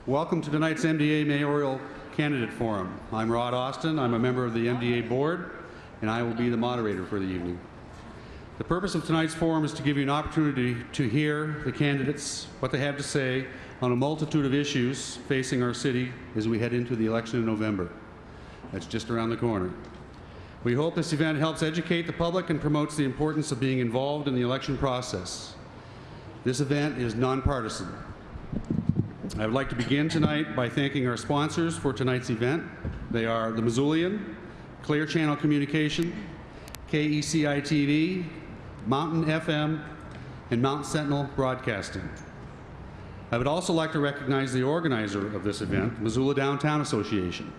Welcome to tonight's MDA Mayoral Candidate Forum. I'm Rod Austin. I'm a member of the MDA Board, and I will be the moderator for the evening. The purpose of tonight's forum is to give you an opportunity to hear the candidates, what they have to say on a multitude of issues facing our city as we head into the election in November. That's just around the corner. We hope this event helps educate the public and promotes the importance of being involved in the election process. This event is nonpartisan. I would like to begin tonight by thanking our sponsors for tonight's event. They are the Missoulian, Clear Channel Communication, KECI-TV, Mountain FM, and Mount Sentinel Broadcasting. I would also like to recognize the organizer of this event, Missoula Downtown Association,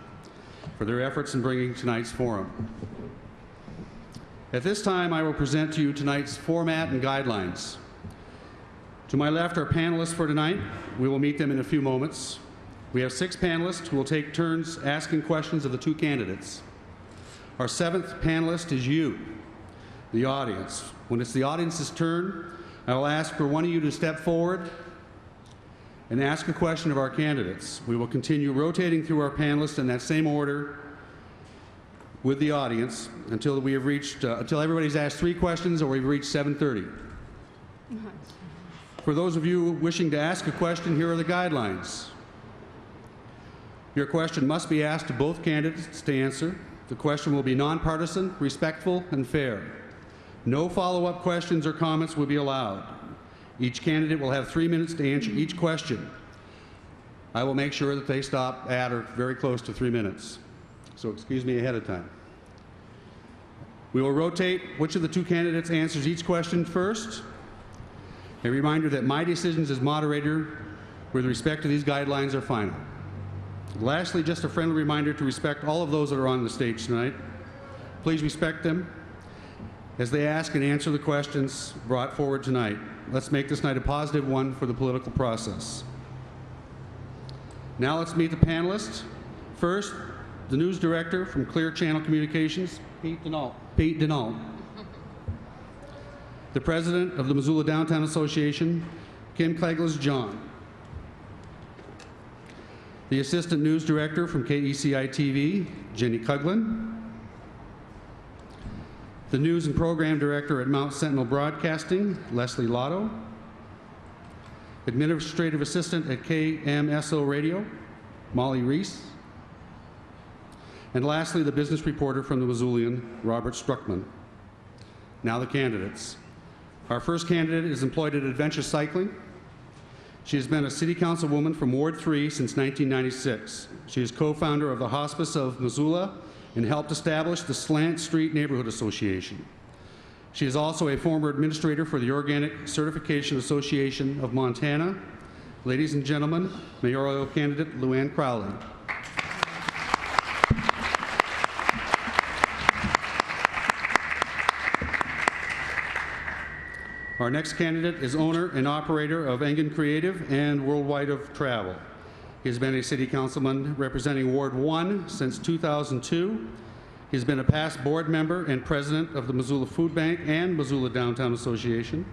for their efforts in bringing tonight's forum. At this time, I will present to you tonight's format and guidelines. To my left are panelists for tonight. We will meet them in a few moments. We have 6 panelists who will take turns asking questions of the 2 candidates. Our 7th panelist is you, the audience. When it's the audience's turn, I will ask for one of you to step forward and ask a question of our candidates. We will continue rotating through our panelists in that same order with the audience until we have reached, until everybody's asked 3 questions or we've reached 7:30. For those of you wishing to ask a question, here are the guidelines. Your question must be asked to both candidates to answer. The question will be nonpartisan, respectful, and fair. No follow-up questions or comments will be allowed. Each candidate will have 3 minutes to answer each question. I will make sure that they stop at or very close to 3 minutes. So excuse me ahead of time. We will rotate which of the 2 candidates answers each question first. A reminder that my decisions as moderator with respect to these guidelines are final. Lastly, just a friendly reminder to respect all of those that are on the stage tonight. Please respect them as they ask and answer the questions brought forward tonight. Let's make this night a positive one for the political process. Now let's meet the panelists. First, the news director from Clear Channel Communications, Pete Denault. The president of the Missoula Downtown Association, Kim Cleglas-John. The assistant news director from KECI-TV, Jenny Cuglin. The news and program director at Mount Sentinel Broadcasting, Leslie Lotto. Administrative assistant at KMSO Radio, Molly Reese. And lastly, the business reporter from the Missoulian, Robert Struckman. Now the candidates. Our first candidate is employed at Adventure Cycling. She has been a city councilwoman from Ward 3 since 1996. She is co-founder of the Hospice of Missoula and helped establish the Slant Street Neighborhood Association. She is also a former administrator for the Organic Certification Association of Montana. Ladies and gentlemen, mayoral candidate Luann Crowley. Our next candidate is owner and operator of Engen Creative and Worldwide of Travel. He has been a city councilman representing Ward 1 since 2002. He has been a past board member and president of the Missoula Food Bank and Missoula Downtown Association.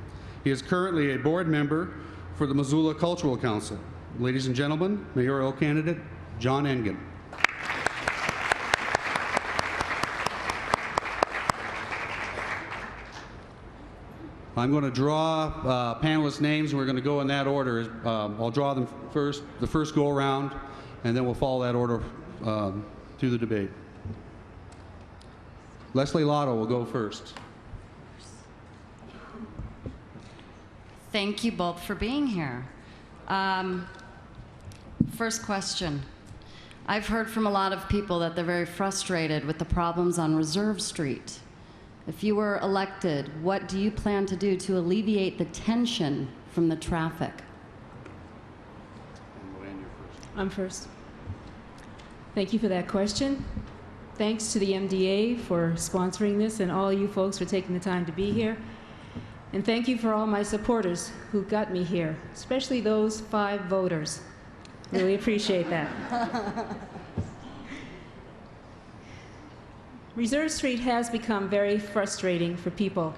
He is currently a board member for the Missoula Cultural Council. Ladies and gentlemen, mayoral candidate John Engen. I'm going to draw panelist names, and we're going to go in that order. I'll draw them first, the first go around, and then we'll follow that order through the debate. Leslie Lotto will go first. Thank you both for being here. First question. I've heard from a lot of people that they're very frustrated with the problems on Reserve Street. If you were elected, what do you plan to do to alleviate the tension from the traffic? I'm first. Thank you for that question. Thanks to the MDA for sponsoring this and all you folks for taking the time to be here. And thank you for all my supporters who got me here, especially those 5 voters. Really appreciate that. Reserve Street has become very frustrating for people.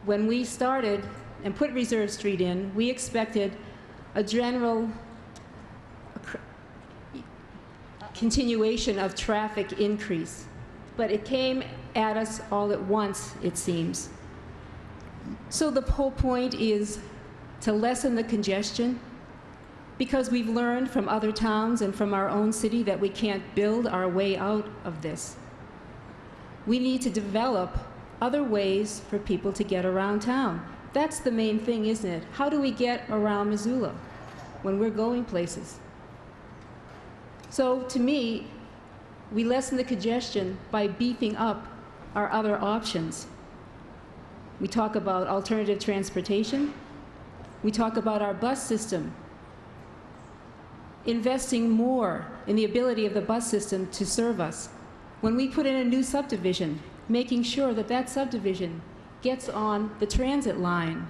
When we started and put Reserve Street in, we expected a general continuation of traffic increase. But it came at us all at once, it seems. So the whole point is to lessen the congestion, because we've learned from other towns and from our own city that we can't build our way out of this. We need to develop other ways for people to get around town. That's the main thing, isn't it? How do we get around Missoula when we're going places? So to me, we lessen the congestion by beefing up our other options. We talk about alternative transportation. We talk about our bus system, investing more in the ability of the bus system to serve us. When we put in a new subdivision, making sure that that subdivision gets on the transit line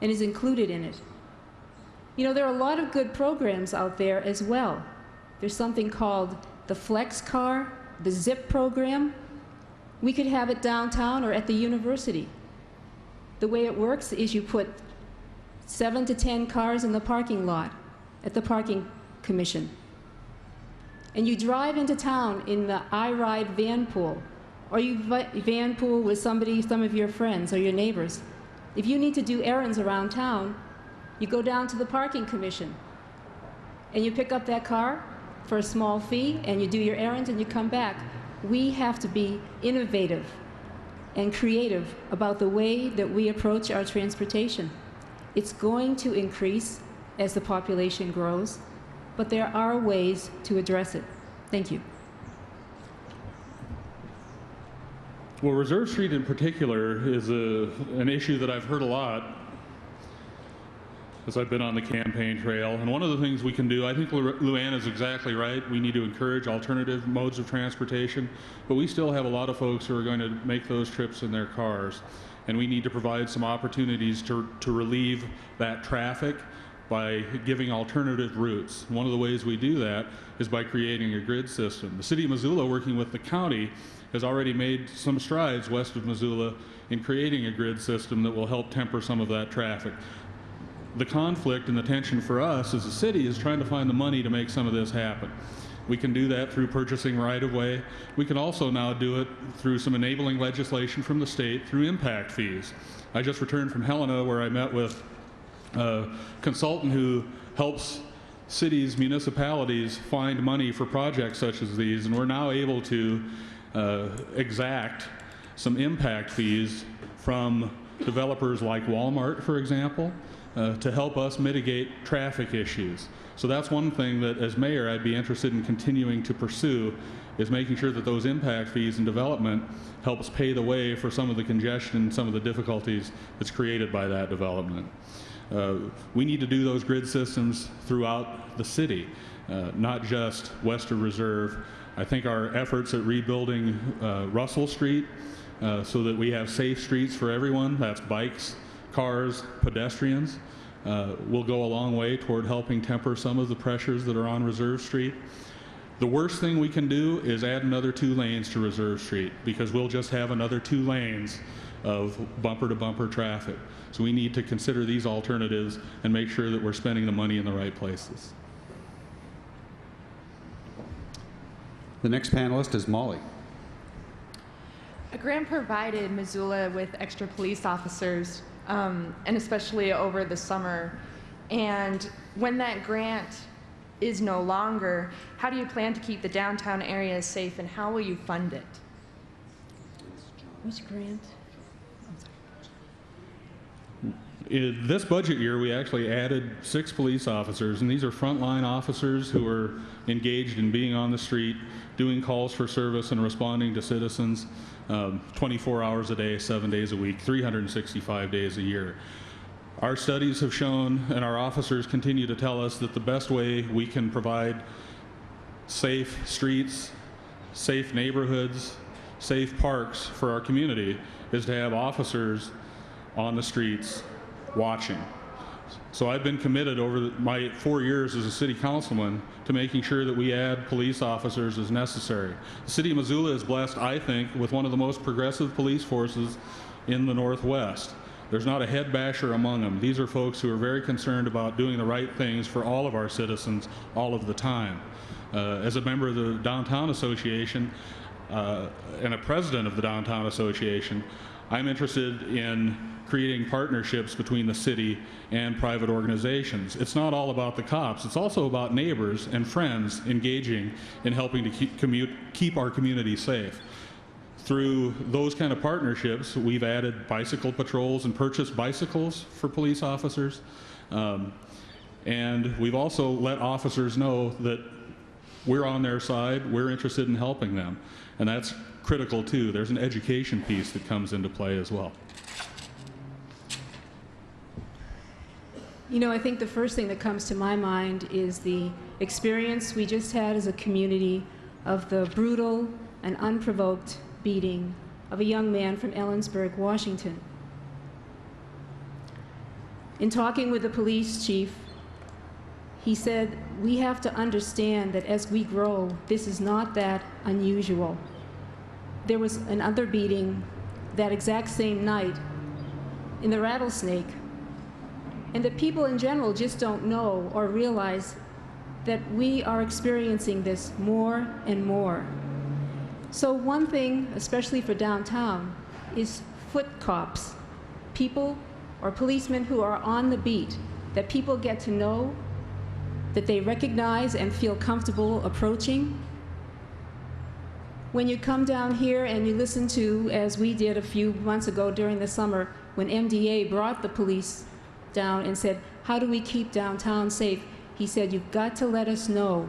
and is included in it. You know, there are a lot of good programs out there as well. There's something called the Flex Car, the ZIP program. We could have it downtown or at the university. The way it works is you put 7 to 10 cars in the parking lot at the parking commission. And you drive into town in the iRide van pool, or you van pool with somebody, some of your friends or your neighbors. If you need to do errands around town, you go down to the parking commission and you pick up that car for a small fee and you do your errands and you come back. We have to be innovative and creative about the way that we approach our transportation. It's going to increase as the population grows, but there are ways to address it. Thank you. Well, Reserve Street in particular is an issue that I've heard a lot as I've been on the campaign trail. And one of the things we can do, I think Luann is exactly right. We need to encourage alternative modes of transportation, but we still have a lot of folks who are going to make those trips in their cars. And we need to provide some opportunities to relieve that traffic by giving alternative routes. One of the ways we do that is by creating a grid system. The city of Missoula, working with the county, has already made some strides west of Missoula in creating a grid system that will help temper some of that traffic. The conflict and the tension for us as a city is trying to find the money to make some of this happen. We can do that through purchasing right-of-way. We can also now do it through some enabling legislation from the state through impact fees. I just returned from Helena, where I met with a consultant who helps cities, municipalities find money for projects such as these, and we're now able to exact some impact fees from developers like Walmart, for example, to help us mitigate traffic issues. So that's one thing that, as mayor, I'd be interested in continuing to pursue, is making sure that those impact fees and development helps pay the way for some of the congestion, some of the difficulties that's created by that development. We need to do those grid systems throughout the city, not just west of Reserve. I think our efforts at rebuilding Russell Street so that we have safe streets for everyone, that's bikes, cars, pedestrians, will go a long way toward helping temper some of the pressures that are on Reserve Street. The worst thing we can do is add another 2 lanes to Reserve Street, because we'll just have another 2 lanes of bumper-to-bumper traffic. So we need to consider these alternatives and make sure that we're spending the money in the right places. The next panelist is Molly. A grant provided Missoula with extra police officers, and especially over the summer. And when that grant is no longer, how do you plan to keep the downtown area safe, and how will you fund it? Which grant? In this budget year, we actually added 6 police officers, and these are frontline officers who are engaged in being on the street, doing calls for service and responding to citizens 24 hours a day, 7 days a week, 365 days a year. Our studies have shown, and our officers continue to tell us, that the best way we can provide safe streets, safe neighborhoods, safe parks for our community is to have officers on the streets watching. So I've been committed over my 4 years as a city councilman to making sure that we add police officers as necessary. The city of Missoula is blessed, I think, with one of the most progressive police forces in the Northwest. There's not a head basher among them. These are folks who are very concerned about doing the right things for all of our citizens all of the time. As a member of the Downtown Association and a president of the Downtown Association, I'm interested in creating partnerships between the city and private organizations. It's not all about the cops. It's also about neighbors and friends engaging in helping to keep our community safe. Through those kind of partnerships, we've added bicycle patrols and purchased bicycles for police officers. And we've also let officers know that we're on their side, we're interested in helping them. And that's critical too. There's an education piece that comes into play as well. You know, I think the first thing that comes to my mind is the experience we just had as a community of the brutal and unprovoked beating of a young man from Ellensburg, Washington. In talking with the police chief, he said, we have to understand that as we grow, this is not that unusual. There was another beating that exact same night in the Rattlesnake, and that people in general just don't know or realize that we are experiencing this more and more. So one thing, especially for downtown, is foot cops, people or policemen who are on the beat, that people get to know, that they recognize and feel comfortable approaching. When you come down here and you listen to, as we did a few months ago during the summer, when MDA brought the police down and said, how do we keep downtown safe? He said, you've got to let us know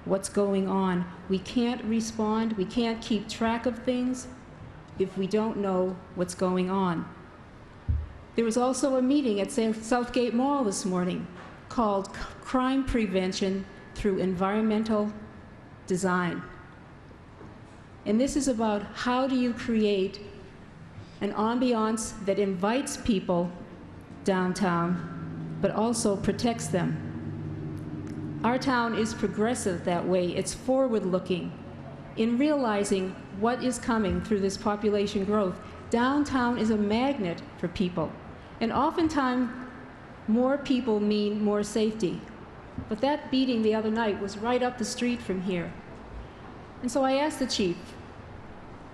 what's going on. We can't respond, we can't keep track of things if we don't know what's going on. There was also a meeting at Southgate Mall this morning called Crime Prevention Through Environmental Design. And this is about how do you create an ambiance that invites people downtown, but also protects them. Our town is progressive that way. It's forward-looking in realizing what is coming through this population growth. Downtown is a magnet for people, and oftentimes more people mean more safety. But that beating the other night was right up the street from here. And so I asked the chief,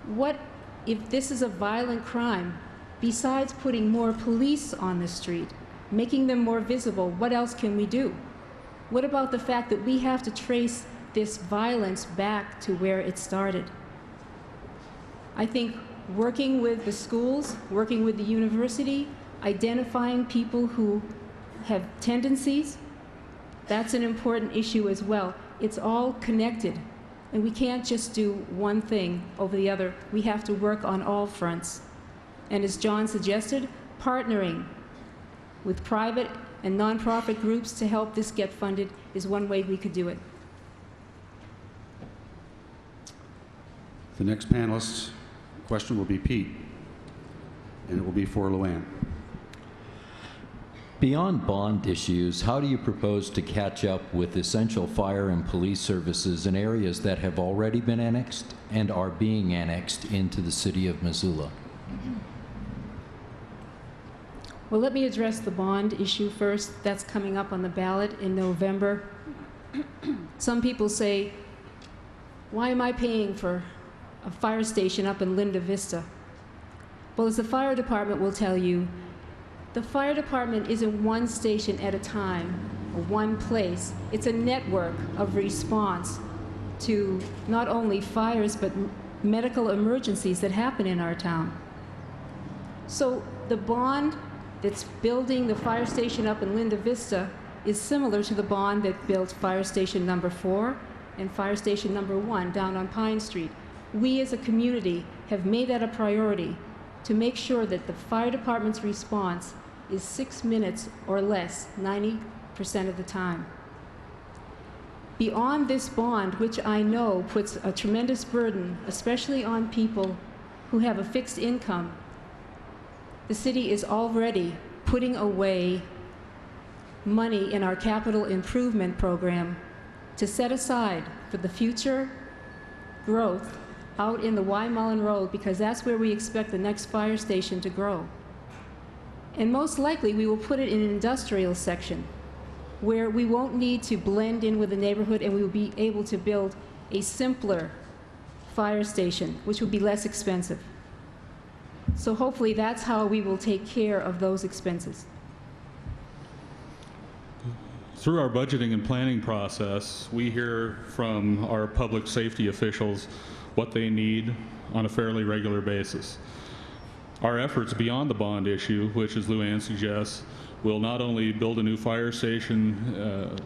what if this is a violent crime? Besides putting more police on the street, making them more visible, what else can we do? What about the fact that we have to trace this violence back to where it started? I think working with the schools, working with the university, identifying people who have tendencies, that's an important issue as well. It's all connected, and we can't just do one thing over the other. We have to work on all fronts. And as John suggested, partnering with private and nonprofit groups to help this get funded is one way we could do it. The next panelist question will be Pete, and it will be for Luann. Beyond bond issues, how do you propose to catch up with essential fire and police services in areas that have already been annexed and are being annexed into the city of Missoula? Well, let me address the bond issue first. That's coming up on the ballot in November. Some people say, why am I paying for a fire station up in Linda Vista? Well, as the fire department will tell you, the fire department isn't one station at a time or one place. It's a network of response to not only fires but medical emergencies that happen in our town. So the bond that's building the fire station up in Linda Vista is similar to the bond that built fire station number 4 and fire station number 1 down on Pine Street. We as a community have made that a priority to make sure that the fire department's response is 6 minutes or less, 90% of the time. Beyond this bond, which I know puts a tremendous burden, especially on people who have a fixed income, the city is already putting away money in our capital improvement program to set aside for the future growth out in the Y Mullen Road, because that's where we expect the next fire station to grow. And most likely we will put it in an industrial section. where we won't need to blend in with the neighborhood, and we will be able to build a simpler fire station, which will be less expensive. So hopefully that's how we will take care of those expenses. Through our budgeting and planning process, we hear from our public safety officials what they need on a fairly regular basis. Our efforts beyond the bond issue, which, as Luann suggests, will not only build a new fire station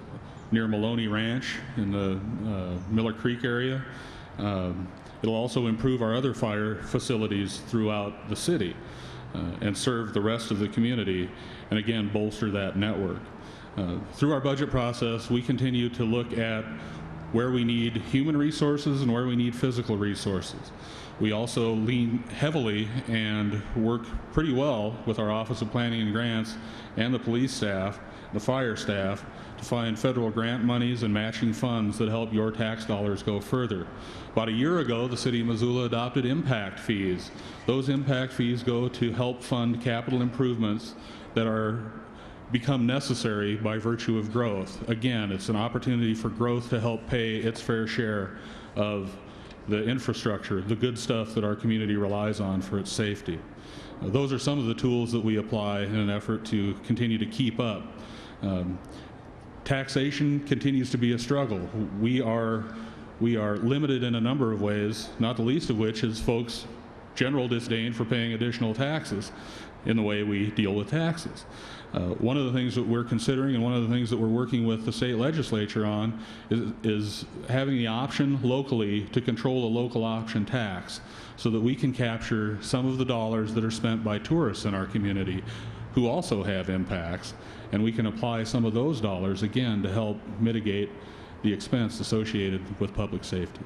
near Maloney Ranch in the Miller Creek area, it'll also improve our other fire facilities throughout the city and serve the rest of the community, and again, bolster that network. Through our budget process, we continue to look at where we need human resources and where we need physical resources. We also lean heavily and work pretty well with our Office of Planning and Grants and the police staff, the fire staff, to find federal grant monies and matching funds that help your tax dollars go further. About a year ago, the City of Missoula adopted impact fees. Those impact fees go to help fund capital improvements that become necessary by virtue of growth. Again, it's an opportunity for growth to help pay its fair share of the infrastructure, the good stuff that our community relies on for its safety. Those are some of the tools that we apply in an effort to continue to keep up. Taxation continues to be a struggle. We are limited in a number of ways, not the least of which is folks' general disdain for paying additional taxes in the way we deal with taxes. One of the things that we're considering and one of the things that we're working with the state legislature on is having the option locally to control a local option tax so that we can capture some of the dollars that are spent by tourists in our community who also have impacts, and we can apply some of those dollars again to help mitigate the expense associated with public safety.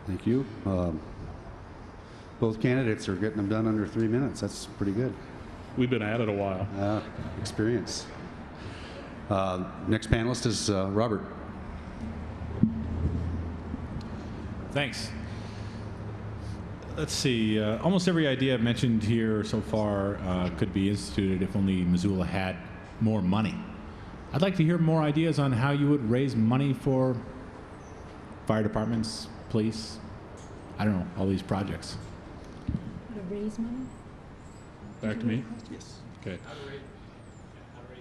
Thank you. Both candidates are getting them done under 3 minutes. That's pretty good. We've been at it a while. Experience. Next panelist is Robert. Thanks. Let's see. Almost every idea mentioned here so far could be instituted if only Missoula had more money. I'd like to hear more ideas on how you would raise money for fire departments, police, I don't know, all these projects. To raise money? Back to me? Yes. Okay.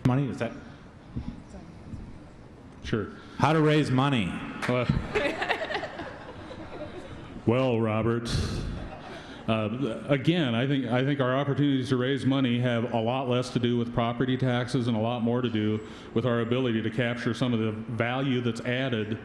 Money, is that? Sure. How to raise money. Well, Robert, again, I think our opportunities to raise money have a lot less to do with property taxes and a lot more to do with our ability to capture some of the value that's added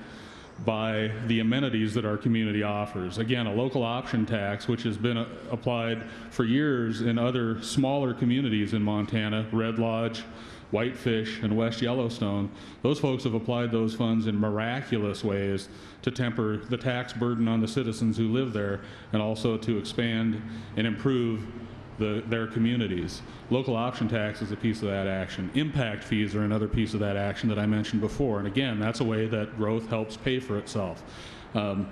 by the amenities that our community offers. Again, a local option tax, which has been applied for years in other smaller communities in Montana, Red Lodge, Whitefish, and West Yellowstone, those folks have applied those funds in miraculous ways to temper the tax burden on the citizens who live there and also to expand and improve their communities. Local option tax is a piece of that action. Impact fees are another piece of that action that I mentioned before. And again, that's a way that growth helps pay for itself. The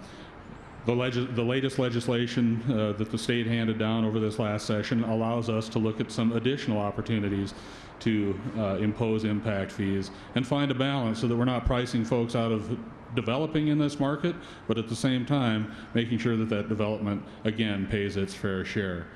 latest legislation that the state handed down over this last session allows us to look at some additional opportunities to impose impact fees and find a balance so that we're not pricing folks out of developing in this market, but at the same time making sure that that development, again, pays its fair share.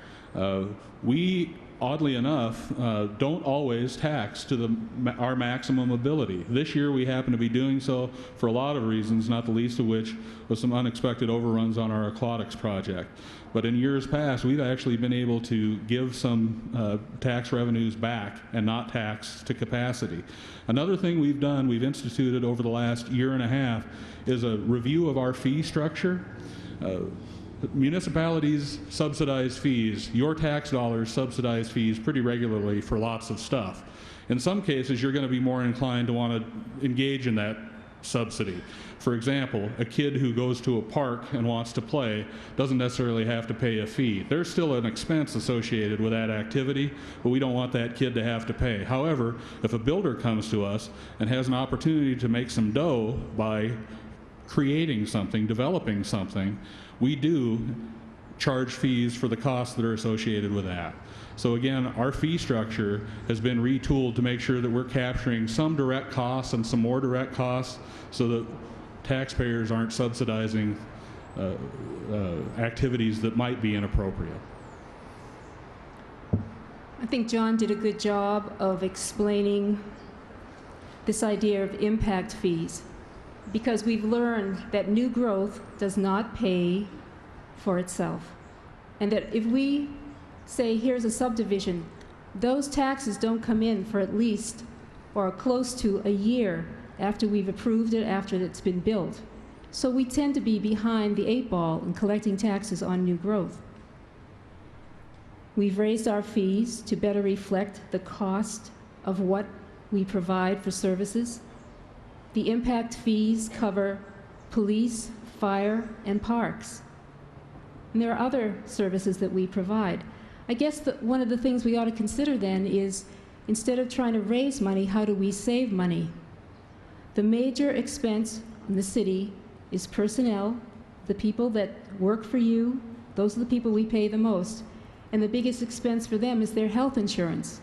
We, oddly enough, don't always tax to our maximum ability. This year we happen to be doing so for a lot of reasons, not the least of which was some unexpected overruns on our aquatics project. But in years past, we've actually been able to give some tax revenues back and not tax to capacity. Another thing we've done, we've instituted over the last year and a half, is a review of our fee structure. Municipalities subsidize fees. Your tax dollars subsidize fees pretty regularly for lots of stuff. In some cases, you're going to be more inclined to want to engage in that subsidy. For example, a kid who goes to a park and wants to play doesn't necessarily have to pay a fee. There's still an expense associated with that activity, but we don't want that kid to have to pay. However, if a builder comes to us and has an opportunity to make some dough by creating something, developing something, we do charge fees for the costs that are associated with that. So again, our fee structure has been retooled to make sure that we're capturing some direct costs and some more direct costs so that taxpayers aren't subsidizing activities that might be inappropriate. I think John did a good job of explaining this idea of impact fees, because we've learned that new growth does not pay for itself. And that if we say, here's a subdivision, those taxes don't come in for at least or close to a year after we've approved it, after it's been built. So we tend to be behind the 8 ball in collecting taxes on new growth. We've raised our fees to better reflect the cost of what we provide for services. The impact fees cover police, fire, and parks. And there are other services that we provide. I guess one of the things we ought to consider then is, instead of trying to raise money, how do we save money? The major expense in the city is personnel, the people that work for you. Those are the people we pay the most. And the biggest expense for them is their health insurance.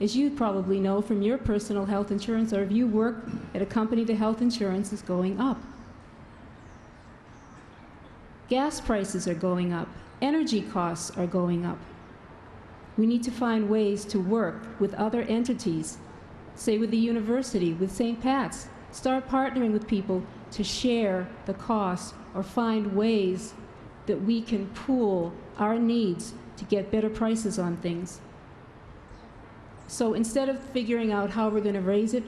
As you probably know from your personal health insurance, or if you work at a company, the health insurance is going up. Gas prices are going up. Energy costs are going up. We need to find ways to work with other entities, say with the university, with St. Pat's. Start partnering with people to share the cost or find ways that we can pool our needs to get better prices on things. So instead of figuring out how we're going to raise it,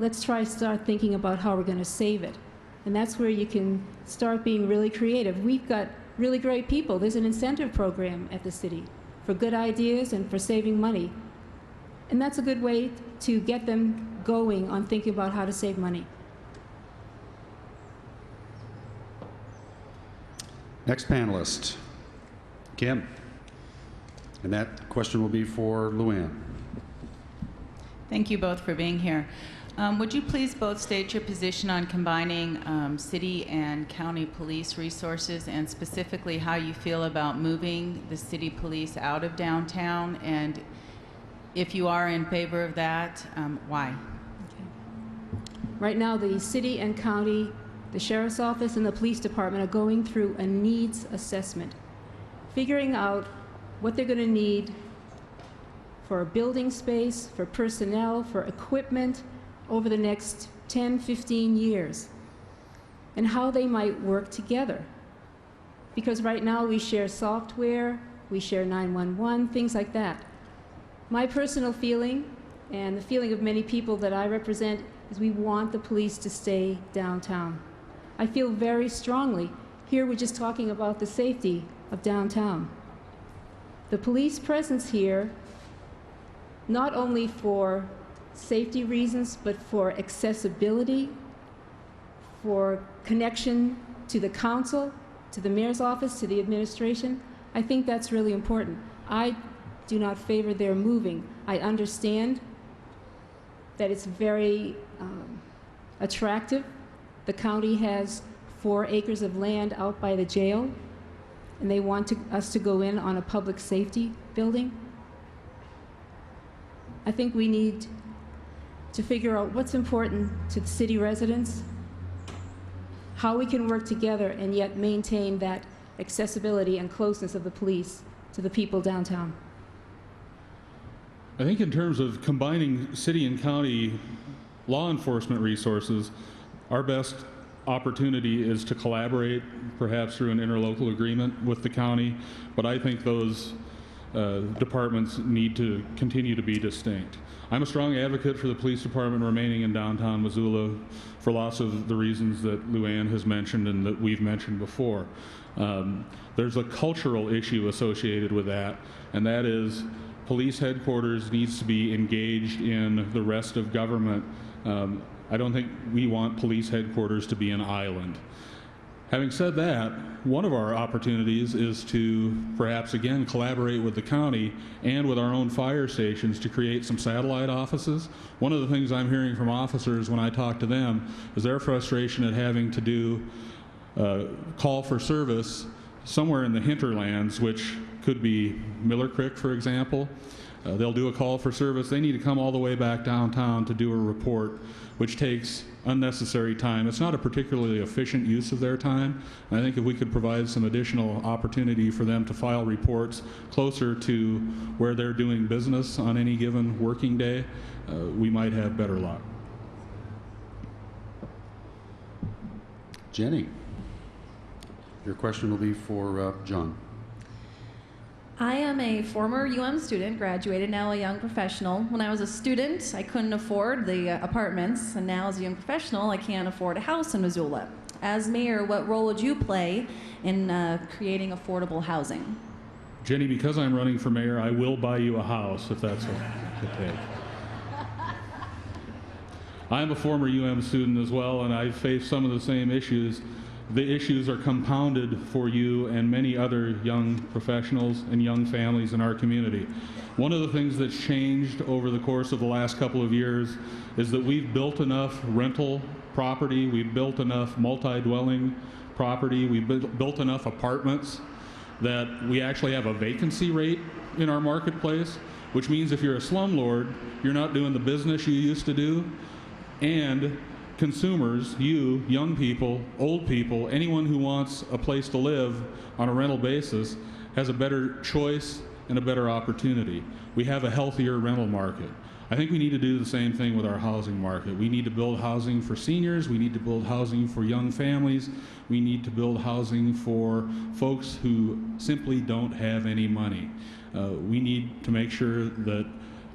let's start thinking about how we're going to save it. And that's where you can start being really creative. We've got really great people. There's an incentive program at the city for good ideas and for saving money. And that's a good way to get them going on thinking about how to save money. Next panelist, Kim. And that question will be for Luann. Thank you both for being here. Would you please both state your position on combining city and county police resources, and specifically how you feel about moving the city police out of downtown, and if you are in favor of that, why? Okay. Right now, the city and county, the sheriff's office and the police department are going through a needs assessment, figuring out what they're going to need for building space, for personnel, for equipment over the next 10, 15 years, and how they might work together. Because right now we share software, we share 911, things like that. My personal feeling, and the feeling of many people that I represent, is we want the police to stay downtown. I feel very strongly. Here we're just talking about the safety of downtown. The police presence here, not only for safety reasons, but for accessibility, for connection to the council, to the mayor's office, to the administration, I think that's really important. I do not favor their moving. I understand that it's very attractive. The county has 4 acres of land out by the jail, and they want us to go in on a public safety building. I think we need to figure out what's important to the city residents, how we can work together and yet maintain that accessibility and closeness of the police to the people downtown. I think in terms of combining city and county law enforcement resources, our best opportunity is to collaborate, perhaps through an interlocal agreement with the county, but I think those departments need to continue to be distinct. I'm a strong advocate for the police department remaining in downtown Missoula for lots of the reasons that Luann has mentioned and that we've mentioned before. There's a cultural issue associated with that, and that is police headquarters needs to be engaged in the rest of government. I don't think we want police headquarters to be an island. Having said that, one of our opportunities is to perhaps again collaborate with the county and with our own fire stations to create some satellite offices. One of the things I'm hearing from officers when I talk to them is their frustration at having to do call for service somewhere in the hinterlands, which could be Miller Creek, for example. They'll do a call for service. They need to come all the way back downtown to do a report, which takes unnecessary time. It's not a particularly efficient use of their time. And I think if we could provide some additional opportunity for them to file reports closer to where they're doing business on any given working day, we might have better luck. Jenny, your question will be for John. I am a former UM student, graduated, now a young professional. When I was a student, I couldn't afford the apartments, and now as a young professional, I can't afford a house in Missoula. As mayor, what role would you play in creating affordable housing? Jenny, because I'm running for mayor, I will buy you a house if that's what it takes. I'm a former UM student as well, and I've faced some of the same issues. The issues are compounded for you and many other young professionals and young families in our community. One of the things that's changed over the course of the last couple of years is that we've built enough rental property, we've built enough multi-dwelling property, we've built enough apartments that we actually have a vacancy rate in our marketplace, which means if you're a slumlord, you're not doing the business you used to do, and consumers, you, young people, old people, anyone who wants a place to live on a rental basis has a better choice and a better opportunity. We have a healthier rental market. I think we need to do the same thing with our housing market. We need to build housing for seniors, we need to build housing for young families, we need to build housing for folks who simply don't have any money. We need to make sure that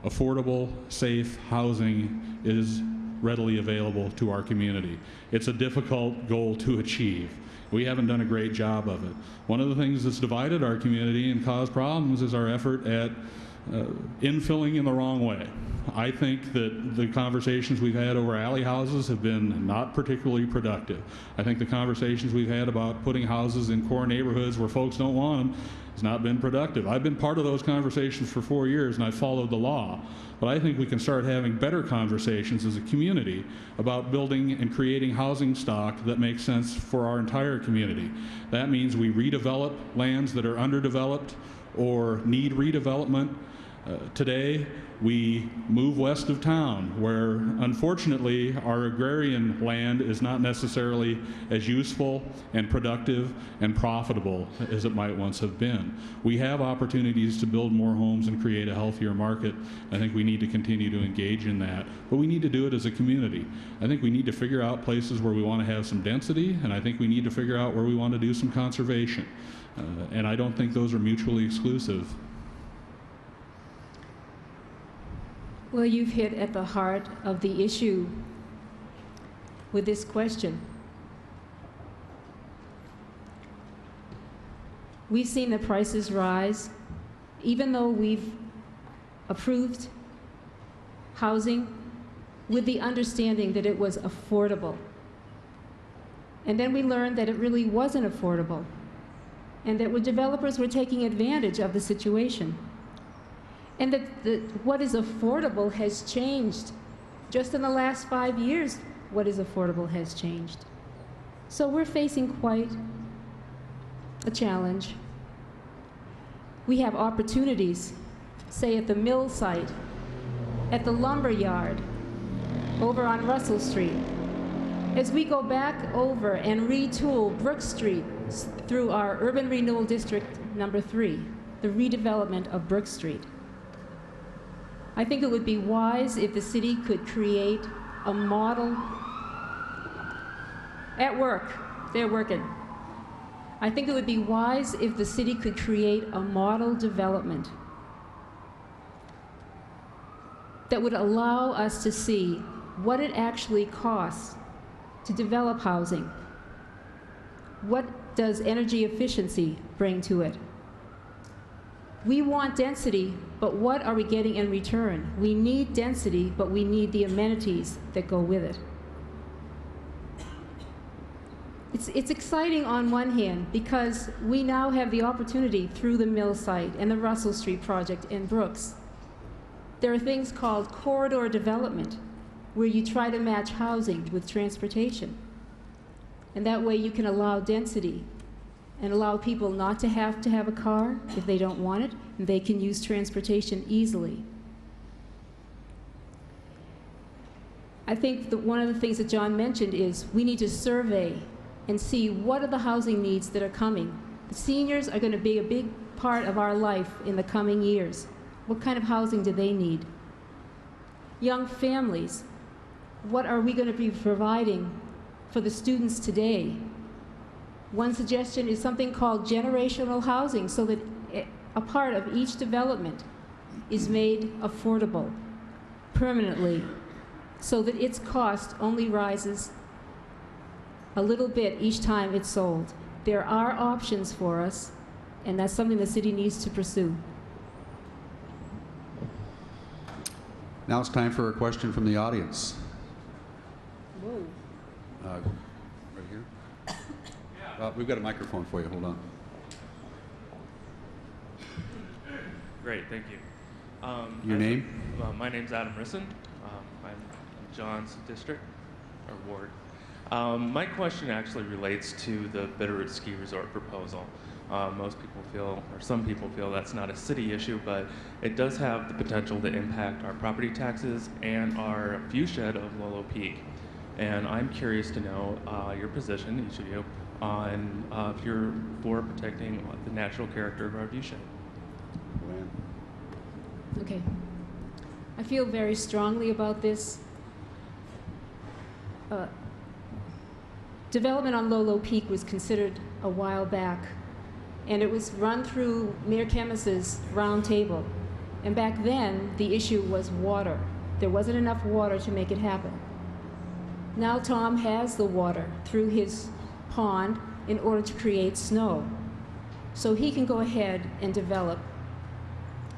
affordable, safe housing is readily available to our community. It's a difficult goal to achieve. We haven't done a great job of it. One of the things that's divided our community and caused problems is our effort at infilling in the wrong way. I think that the conversations we've had over alley houses have been not particularly productive. I think the conversations we've had about putting houses in core neighborhoods where folks don't want them has not been productive. I've been part of those conversations for 4 years and I followed the law. But I think we can start having better conversations as a community about building and creating housing stock that makes sense for our entire community. That means we redevelop lands that are underdeveloped or need redevelopment. Today, we move west of town, where unfortunately our agrarian land is not necessarily as useful and productive and profitable as it might once have been. We have opportunities to build more homes and create a healthier market. I think we need to continue to engage in that, but we need to do it as a community. I think we need to figure out places where we want to have some density, and I think we need to figure out where we want to do some conservation. And I don't think those are mutually exclusive. Well, you've hit at the heart of the issue with this question. We've seen the prices rise, even though we've approved housing with the understanding that it was affordable. And then we learned that it really wasn't affordable, and that developers were taking advantage of the situation. And that what is affordable has changed. Just in the last 5 years, what is affordable has changed. So we're facing quite a challenge. We have opportunities, say at the mill site, at the lumber yard, over on Russell Street. As we go back over and retool Brook Street through our Urban Renewal District number 3, the redevelopment of Brook Street. I think it would be wise if the city could create a model at work. They're working. I think it would be wise if the city could create a model development that would allow us to see what it actually costs to develop housing. What does energy efficiency bring to it? We want density, but what are we getting in return? We need density, but we need the amenities that go with it. It's exciting on one hand because we now have the opportunity through the mill site and the Russell Street project in Brooks. There are things called corridor development where you try to match housing with transportation. And that way you can allow density and allow people not to have a car if they don't want it, and they can use transportation easily. I think that one of the things that John mentioned is we need to survey and see what are the housing needs that are coming. The seniors are going to be a big part of our life in the coming years. What kind of housing do they need? Young families, what are we going to be providing for the students today? One suggestion is something called generational housing, so that a part of each development is made affordable permanently, so that its cost only rises a little bit each time it's sold. There are options for us, and that's something the city needs to pursue. Now it's time for a question from the audience. Whoa. Right here. We've got a microphone for you. Hold on. Great, thank you. Your name? My name's Adam Risson. I'm in John's district, or ward. My question actually relates to the Bitterroot Ski Resort proposal. Most people feel, or some people feel, that's not a city issue, but it does have the potential to impact our property taxes and our viewshed of Lolo Peak. And I'm curious to know your position, each of you, on if you're for protecting the natural character of our viewshed. Okay. I feel very strongly about this. Development on Lolo Peak was considered a while back, and it was run through Mayor Kemmis's round table. And back then, the issue was water. There wasn't enough water to make it happen. Now Tom has the water through his pond in order to create snow. So he can go ahead and develop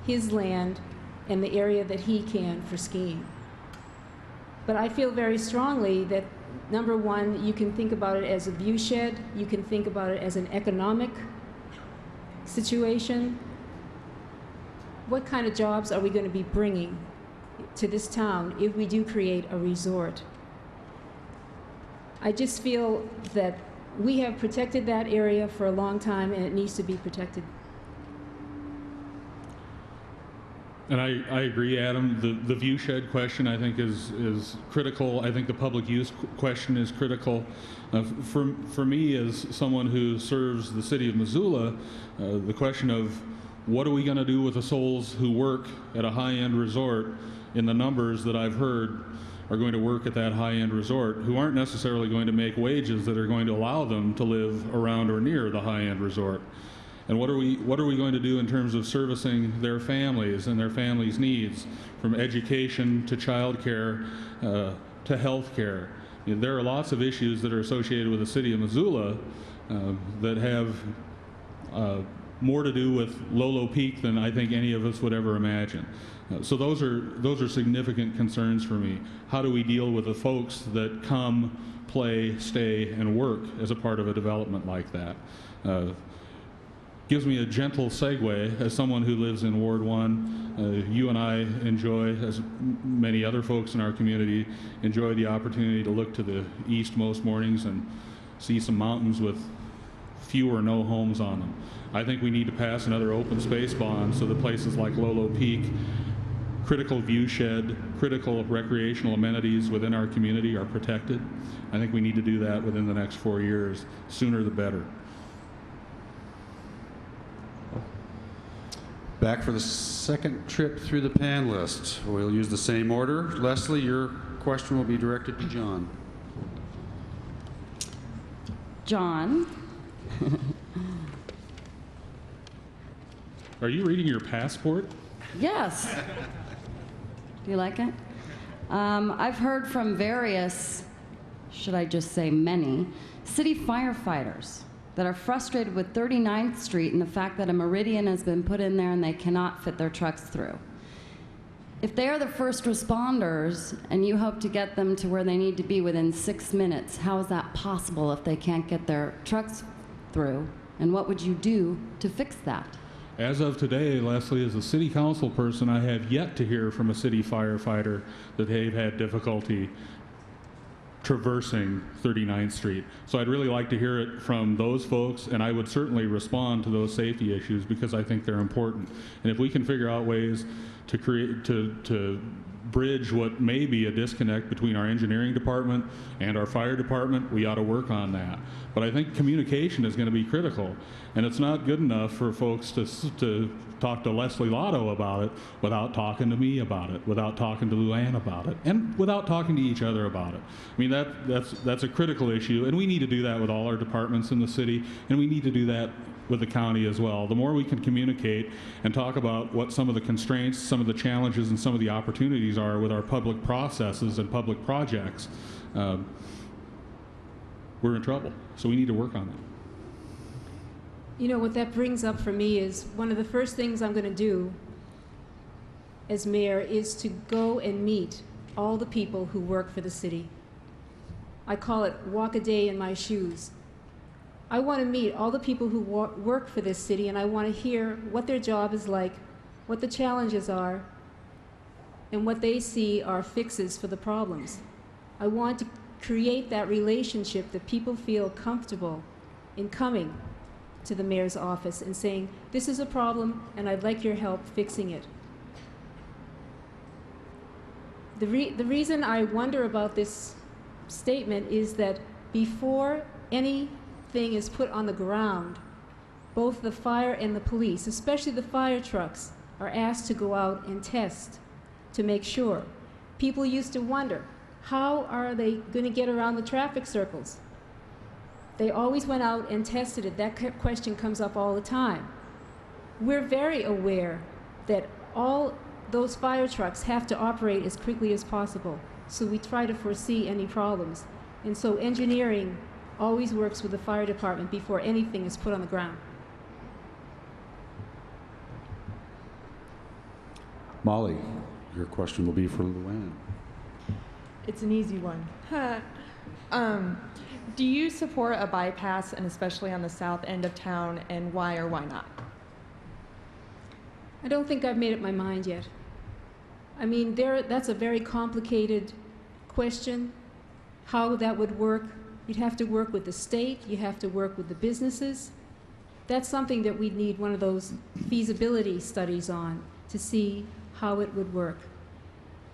his land and the area that he can for skiing. But I feel very strongly that, number one, you can think about it as a viewshed, you can think about it as an economic situation. What kind of jobs are we going to be bringing to this town if we do create a resort? I just feel that we have protected that area for a long time, and it needs to be protected. And I agree, Adam. The viewshed question, I think, is critical. I think the public use question is critical. For me, as someone who serves the city of Missoula, the question of what are we going to do with the souls who work at a high-end resort, in the numbers that I've heard are going to work at that high-end resort, who aren't necessarily going to make wages that are going to allow them to live around or near the high-end resort. And what are we going to do in terms of servicing their families and their families' needs, from education to child care to health care? You know, there are lots of issues that are associated with the city of Missoula that have more to do with Lolo Peak than I think any of us would ever imagine. So those are significant concerns for me. How do we deal with the folks that come, play, stay, and work as a part of a development like that? Gives me a gentle segue as someone who lives in Ward 1. You and I enjoy, as many other folks in our community, enjoy the opportunity to look to the east most mornings and see some mountains with few or no homes on them. I think we need to pass another open space bond so that places like Lolo Peak, critical viewshed, critical recreational amenities within our community are protected. I think we need to do that within the next 4 years. Sooner the better. Back for the second trip through the pan list. We'll use the same order. Leslie, your question will be directed to John. John. Are you reading your passport? Yes. Do you like it? I've heard from various, should I just say many, city firefighters that are frustrated with 39th Street and the fact that a meridian has been put in there and they cannot fit their trucks through. If they are the first responders and you hope to get them to where they need to be within 6 minutes, how is that possible if they can't get their trucks through? And what would you do to fix that? As of today, Leslie, as a city council person, I have yet to hear from a city firefighter that they've had difficulty traversing 39th Street. So I'd really like to hear it from those folks, and I would certainly respond to those safety issues because I think they're important. And if we can figure out ways to create, to bridge what may be a disconnect between our engineering department and our fire department, we ought to work on that. But I think communication is going to be critical, and it's not good enough for folks to talk to Leslie Lotto about it without talking to me about it, without talking to Luann about it, and without talking to each other about it. I mean, that's a critical issue, and we need to do that with all our departments in the city, and we need to do that with the county as well. The more we can communicate and talk about what some of the constraints, some of the challenges, and some of the opportunities are with our public processes and public projects, we're in trouble. So we need to work on that. You know, what that brings up for me is one of the first things I'm going to do as mayor is to go and meet all the people who work for the city. I call it walk a day in my shoes. I want to meet all the people who work for this city, and I want to hear what their job is like, what the challenges are, and what they see are fixes for the problems. I want to create that relationship that people feel comfortable in coming to the mayor's office and saying, this is a problem and I'd like your help fixing it. The reason I wonder about this statement is that before anything is put on the ground, both the fire and the police, especially the fire trucks, are asked to go out and test to make sure. People used to wonder, how are they going to get around the traffic circles? They always went out and tested it. That question comes up all the time. We're very aware that all those fire trucks have to operate as quickly as possible, so we try to foresee any problems. And so engineering always works with the fire department before anything is put on the ground. Molly, your question will be for Luann. It's an easy one. Do you support a bypass, and especially on the south end of town, and why or why not? I don't think I've made up my mind yet. I mean, that's a very complicated question, how that would work. You'd have to work with the state, you have to work with the businesses. That's something that we'd need one of those feasibility studies on to see how it would work.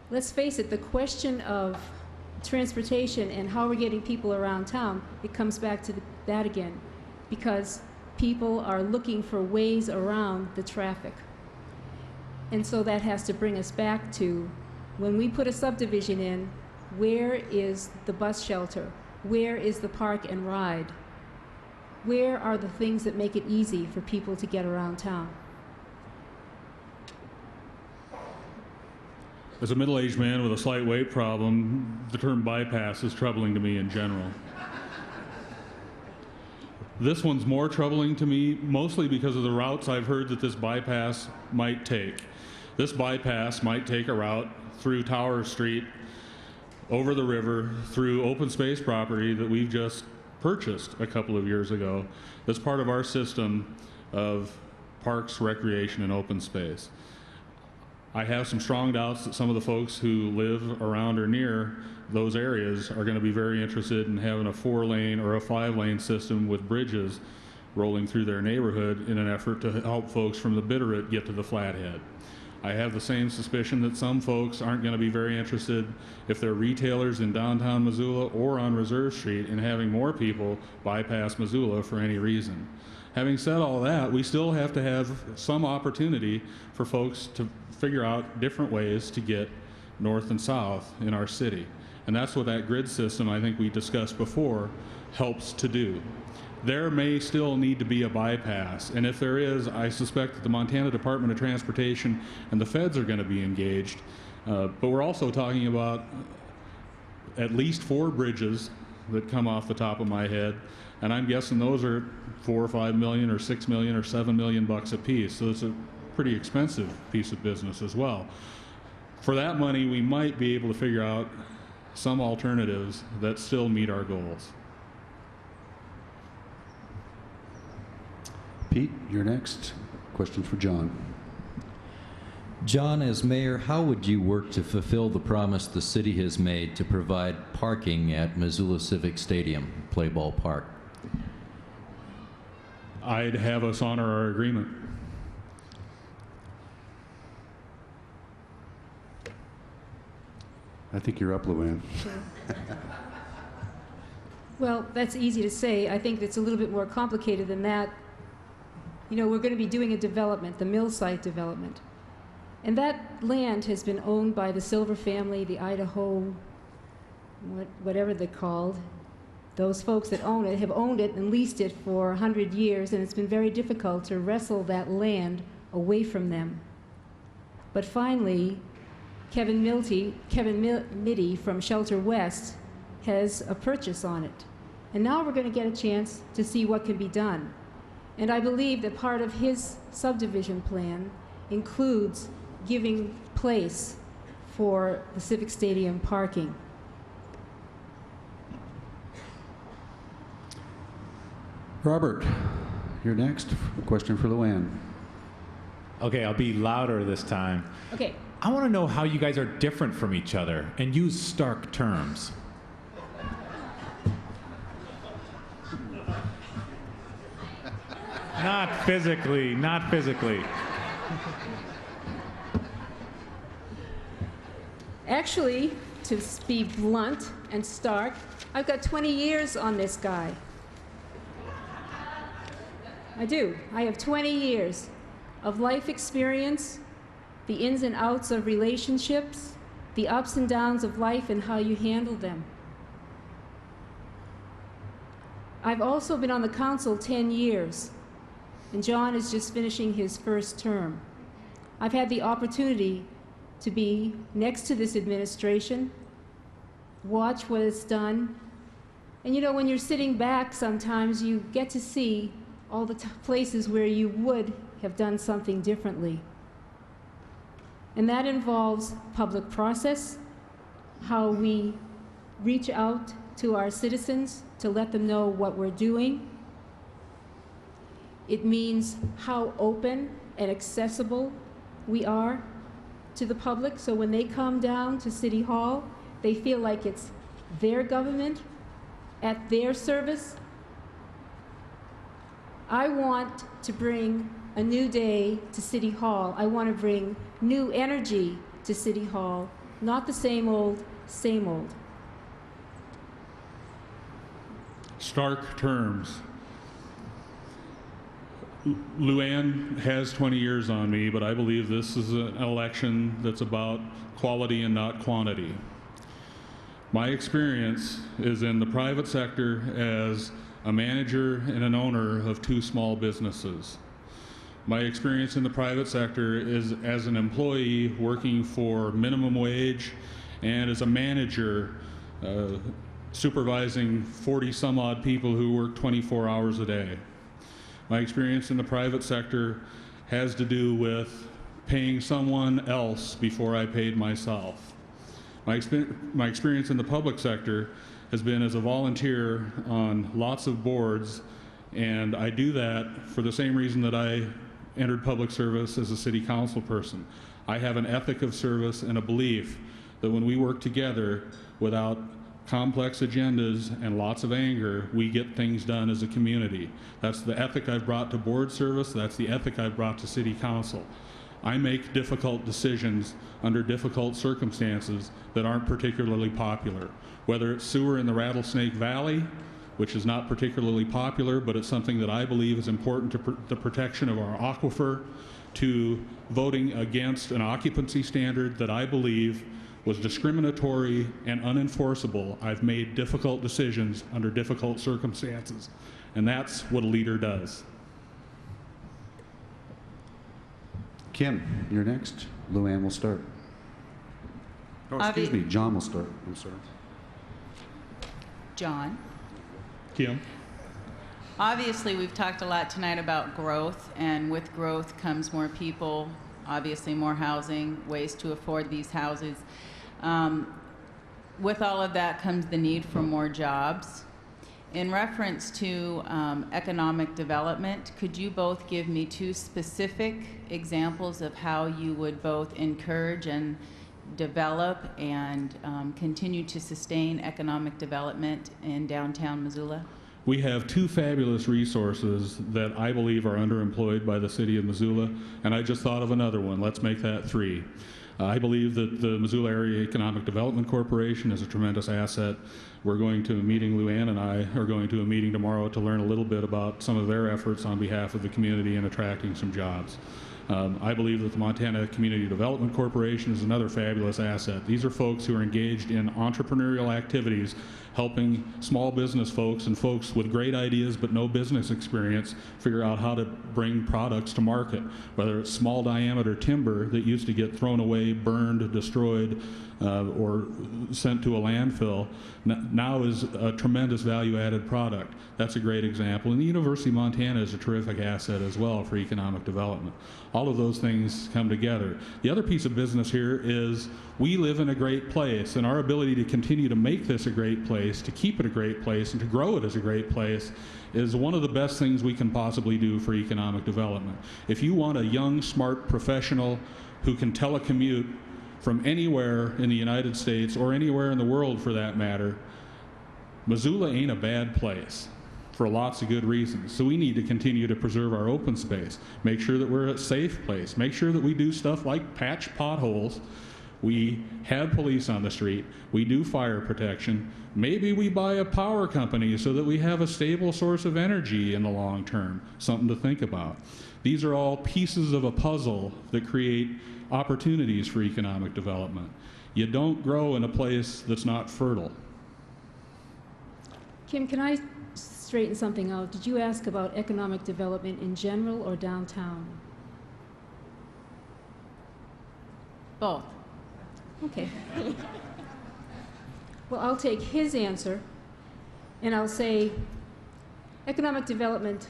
Let's face it, the question of transportation and how we're getting people around town, it comes back to that again, because people are looking for ways around the traffic. And so that has to bring us back to, when we put a subdivision in, where is the bus shelter? Where is the park and ride? Where are the things that make it easy for people to get around town? As a middle-aged man with a slight weight problem, the term bypass is troubling to me in general. This one's more troubling to me, mostly because of the routes I've heard that this bypass might take. This bypass might take a route through Tower Street, over the river, through open space property that we've just purchased a couple of years ago. That's part of our system of parks, recreation, and open space. I have some strong doubts that some of the folks who live around or near those areas are going to be very interested in having a 4-lane or a 5-lane system with bridges rolling through their neighborhood in an effort to help folks from the Bitterroot get to the Flathead. I have the same suspicion that some folks aren't going to be very interested, if they're retailers in downtown Missoula or on Reserve Street, in having more people bypass Missoula for any reason. Having said all that, we still have to have some opportunity for folks to figure out different ways to get north and south in our city. And that's what that grid system, I think we discussed before, helps to do. There may still need to be a bypass, and if there is, I suspect that the Montana Department of Transportation and the feds are going to be engaged. But we're also talking about at least 4 bridges that come off the top of my head, and I'm guessing those are $4 or $5 million or $6 million or $7 million bucks a piece. So it's a pretty expensive piece of business as well. For that money, we might be able to figure out some alternatives that still meet our goals. Pete, you're next. Question for John. John, as mayor, how would you work to fulfill the promise the city has made to provide parking at Missoula Civic Stadium, Play Ball Park? I'd have us honor our agreement. I think you're up, Luann. Well, that's easy to say. I think it's a little bit more complicated than that. You know, we're going to be doing a development, the mill site development. And that land has been owned by the Silver family, the Idaho, whatever they're called. Those folks that own it have owned it and leased it for 100 years, and it's been very difficult to wrestle that land away from them. But finally, Kevin Mitty from Shelter West has a purchase on it. And now we're going to get a chance to see what can be done. And I believe that part of his subdivision plan includes giving place for the Civic Stadium parking. Robert, you're next. A question for Luann. Okay, I'll be louder this time. Okay. I want to know how you guys are different from each other and use stark terms. Not physically, not physically. Actually, to be blunt and stark, I've got 20 years on this guy. I do. I have 20 years of life experience, the ins and outs of relationships, the ups and downs of life and how you handle them. I've also been on the council 10 years, and John is just finishing his first term. I've had the opportunity to be next to this administration, watch what it's done, and you know, when you're sitting back sometimes you get to see all the places where you would have done something differently. And that involves public process, how we reach out to our citizens to let them know what we're doing. It means how open and accessible we are to the public, so when they come down to City Hall, they feel like it's their government at their service. I want to bring a new day to City Hall. I want to bring new energy to City Hall, not the same old, same old. Stark terms. Luann has 20 years on me, but I believe this is an election that's about quality and not quantity. My experience is in the private sector as a manager and an owner of 2 small businesses. My experience in the private sector is as an employee working for minimum wage and as a manager supervising 40 some odd people who work 24 hours a day. My experience in the private sector has to do with paying someone else before I paid myself. My experience in the public sector has been as a volunteer on lots of boards, and I do that for the same reason that I entered public service as a city council person. I have an ethic of service and a belief that when we work together without complex agendas and lots of anger, we get things done as a community. That's the ethic I've brought to board service. That's the ethic I've brought to city council. I make difficult decisions under difficult circumstances that aren't particularly popular. Whether it's sewer in the Rattlesnake Valley, which is not particularly popular, but it's something that I believe is important to the protection of our aquifer, to voting against an occupancy standard that I believe was discriminatory and unenforceable. I've made difficult decisions under difficult circumstances, and that's what a leader does. Kim, you're next. Luann will start. Oh, excuse me, John will start. I'm sorry. John. Kim. Obviously, we've talked a lot tonight about growth, and with growth comes more people, obviously more housing, ways to afford these houses. With all of that comes the need for more jobs. in reference to economic development, could you both give me 2 specific examples of how you would both encourage and develop and continue to sustain economic development in downtown Missoula? We have 2 fabulous resources that I believe are underemployed by the city of Missoula, and I just thought of another one. Let's make that 3. I believe that the Missoula Area Economic Development Corporation is a tremendous asset. We're going to a meeting, Luann and I are going to a meeting tomorrow to learn a little bit about some of their efforts on behalf of the community in attracting some jobs. I believe that the Montana Community Development Corporation is another fabulous asset. These are folks who are engaged in entrepreneurial activities, helping small business folks and folks with great ideas but no business experience figure out how to bring products to market, whether it's small diameter timber that used to get thrown away, burned, destroyed, or sent to a landfill, now is a tremendous value-added product. That's a great example. And the University of Montana is a terrific asset as well for economic development. All of those things come together. The other piece of business here is we live in a great place, and our ability to continue to make this a great place, to keep it a great place, and to grow it as a great place is one of the best things we can possibly do for economic development. If you want a young, smart professional who can telecommute from anywhere in the United States or anywhere in the world for that matter, Missoula ain't a bad place for lots of good reasons. So we need to continue to preserve our open space, make sure that we're a safe place, make sure that we do stuff like patch potholes, we have police on the street, we do fire protection, maybe we buy a power company so that we have a stable source of energy in the long term, something to think about. These are all pieces of a puzzle that create opportunities for economic development. You don't grow in a place that's not fertile. Kim, can I straighten something out? Did you ask about economic development in general or downtown? Both. Okay. Well, I'll take his answer, and I'll say economic development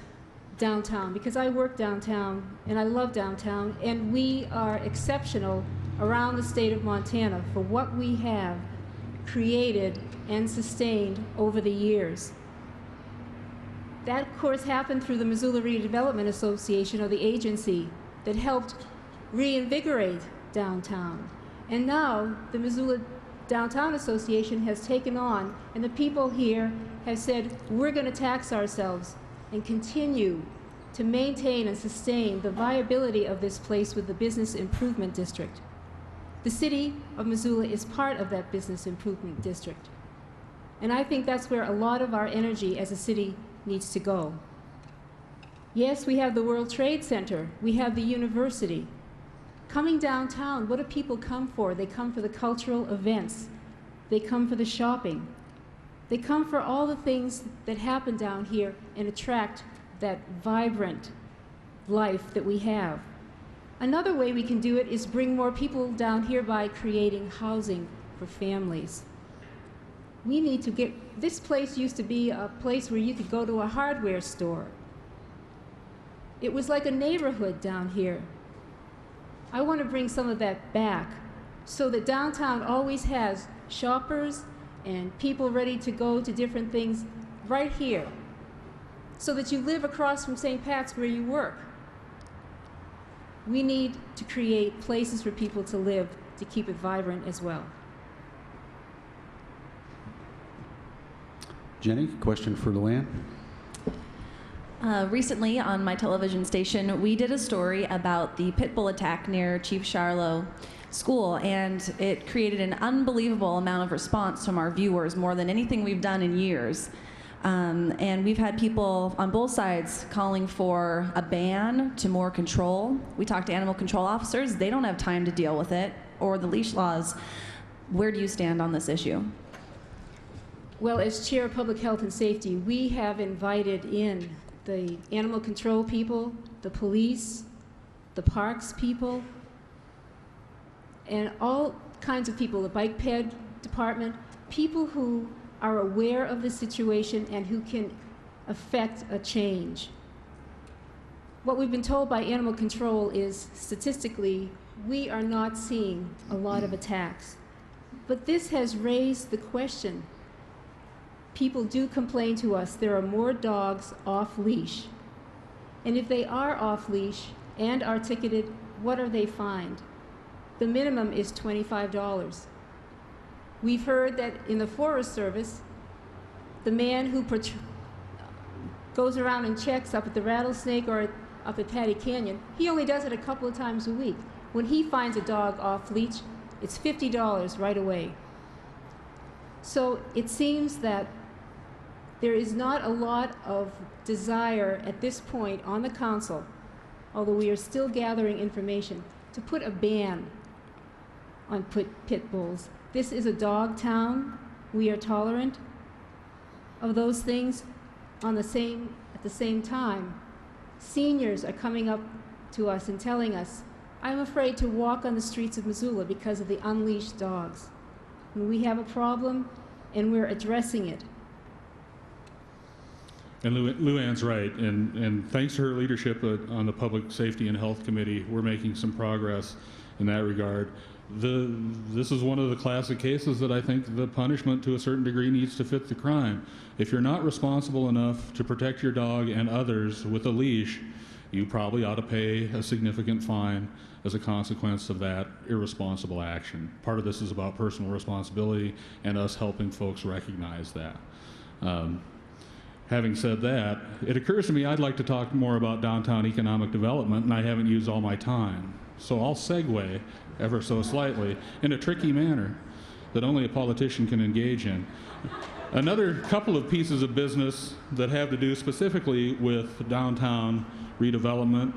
downtown, because I work downtown, and I love downtown, and we are exceptional around the state of Montana for what we have created and sustained over the years. That, of course, happened through the Missoula Redevelopment Association, or the agency that helped reinvigorate downtown. And now the Missoula Downtown Association has taken on, and the people here have said, we're going to tax ourselves and continue to maintain and sustain the viability of this place with the Business Improvement District. The city of Missoula is part of that Business Improvement District. And I think that's where a lot of our energy as a city needs to go. Yes, we have the World Trade Center, we have the university. Coming downtown, what do people come for? They come for the cultural events. They come for the shopping. They come for all the things that happen down here and attract that vibrant life that we have. Another way we can do it is bring more people down here by creating housing for families. We need to get, this place used to be a place where you could go to a hardware store. It was like a neighborhood down here. I want to bring some of that back so that downtown always has shoppers and people ready to go to different things right here, so that you live across from St. Pat's where you work. We need to create places for people to live to keep it vibrant as well. Jenny, question for Luann? Recently on my television station, we did a story about the pit bull attack near Chief Charlo School, and it created an unbelievable amount of response from our viewers, more than anything we've done in years. And we've had people on both sides calling for a ban to more control. We talked to animal control officers. They don't have time to deal with it, or the leash laws. Where do you stand on this issue? Well, as Chair of Public Health and Safety, we have invited in the animal control people, the police, the parks people, and all kinds of people, the bike ped department, people who are aware of the situation and who can affect a change. What we've been told by animal control is, statistically, we are not seeing a lot of attacks. But this has raised the question, people do complain to us there are more dogs off leash. And if they are off leash and are ticketed, what are they fined? The minimum is $25. We've heard that in the Forest Service, the man who goes around and checks up at the Rattlesnake or up at Patty Canyon, he only does it a couple of times a week. When he finds a dog off leash, it's $50 right away. So it seems that there is not a lot of desire at this point on the council, although we are still gathering information, to put a ban on pit bulls. This is a dog town. We are tolerant of those things. At the same time, seniors are coming up to us and telling us, I'm afraid to walk on the streets of Missoula because of the unleashed dogs. And we have a problem, and we're addressing it. And Luann's right, and thanks to her leadership on the Public Safety and Health Committee, we're making some progress in that regard. This is one of the classic cases that I think the punishment to a certain degree needs to fit the crime. If you're not responsible enough to protect your dog and others with a leash, you probably ought to pay a significant fine as a consequence of that irresponsible action. Part of this is about personal responsibility and us helping folks recognize that. Having said that, it occurs to me I'd like to talk more about downtown economic development, and I haven't used all my time. So I'll segue ever so slightly in a tricky manner that only a politician can engage in. Another couple of pieces of business that have to do specifically with downtown redevelopment.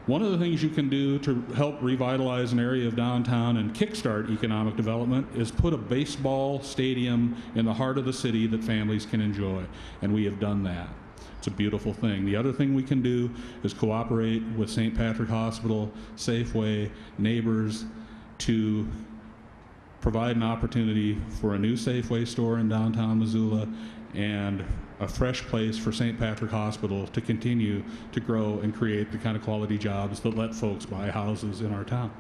One of the things you can do to help revitalize an area of downtown and kickstart economic development is put a baseball stadium in the heart of the city that families can enjoy, and we have done that. It's a beautiful thing. The other thing we can do is cooperate with St. Patrick Hospital, Safeway, neighbors to provide an opportunity for a new Safeway store in downtown Missoula and a fresh place for St. Patrick Hospital to continue to grow and create the kind of quality jobs that let folks buy houses in our town.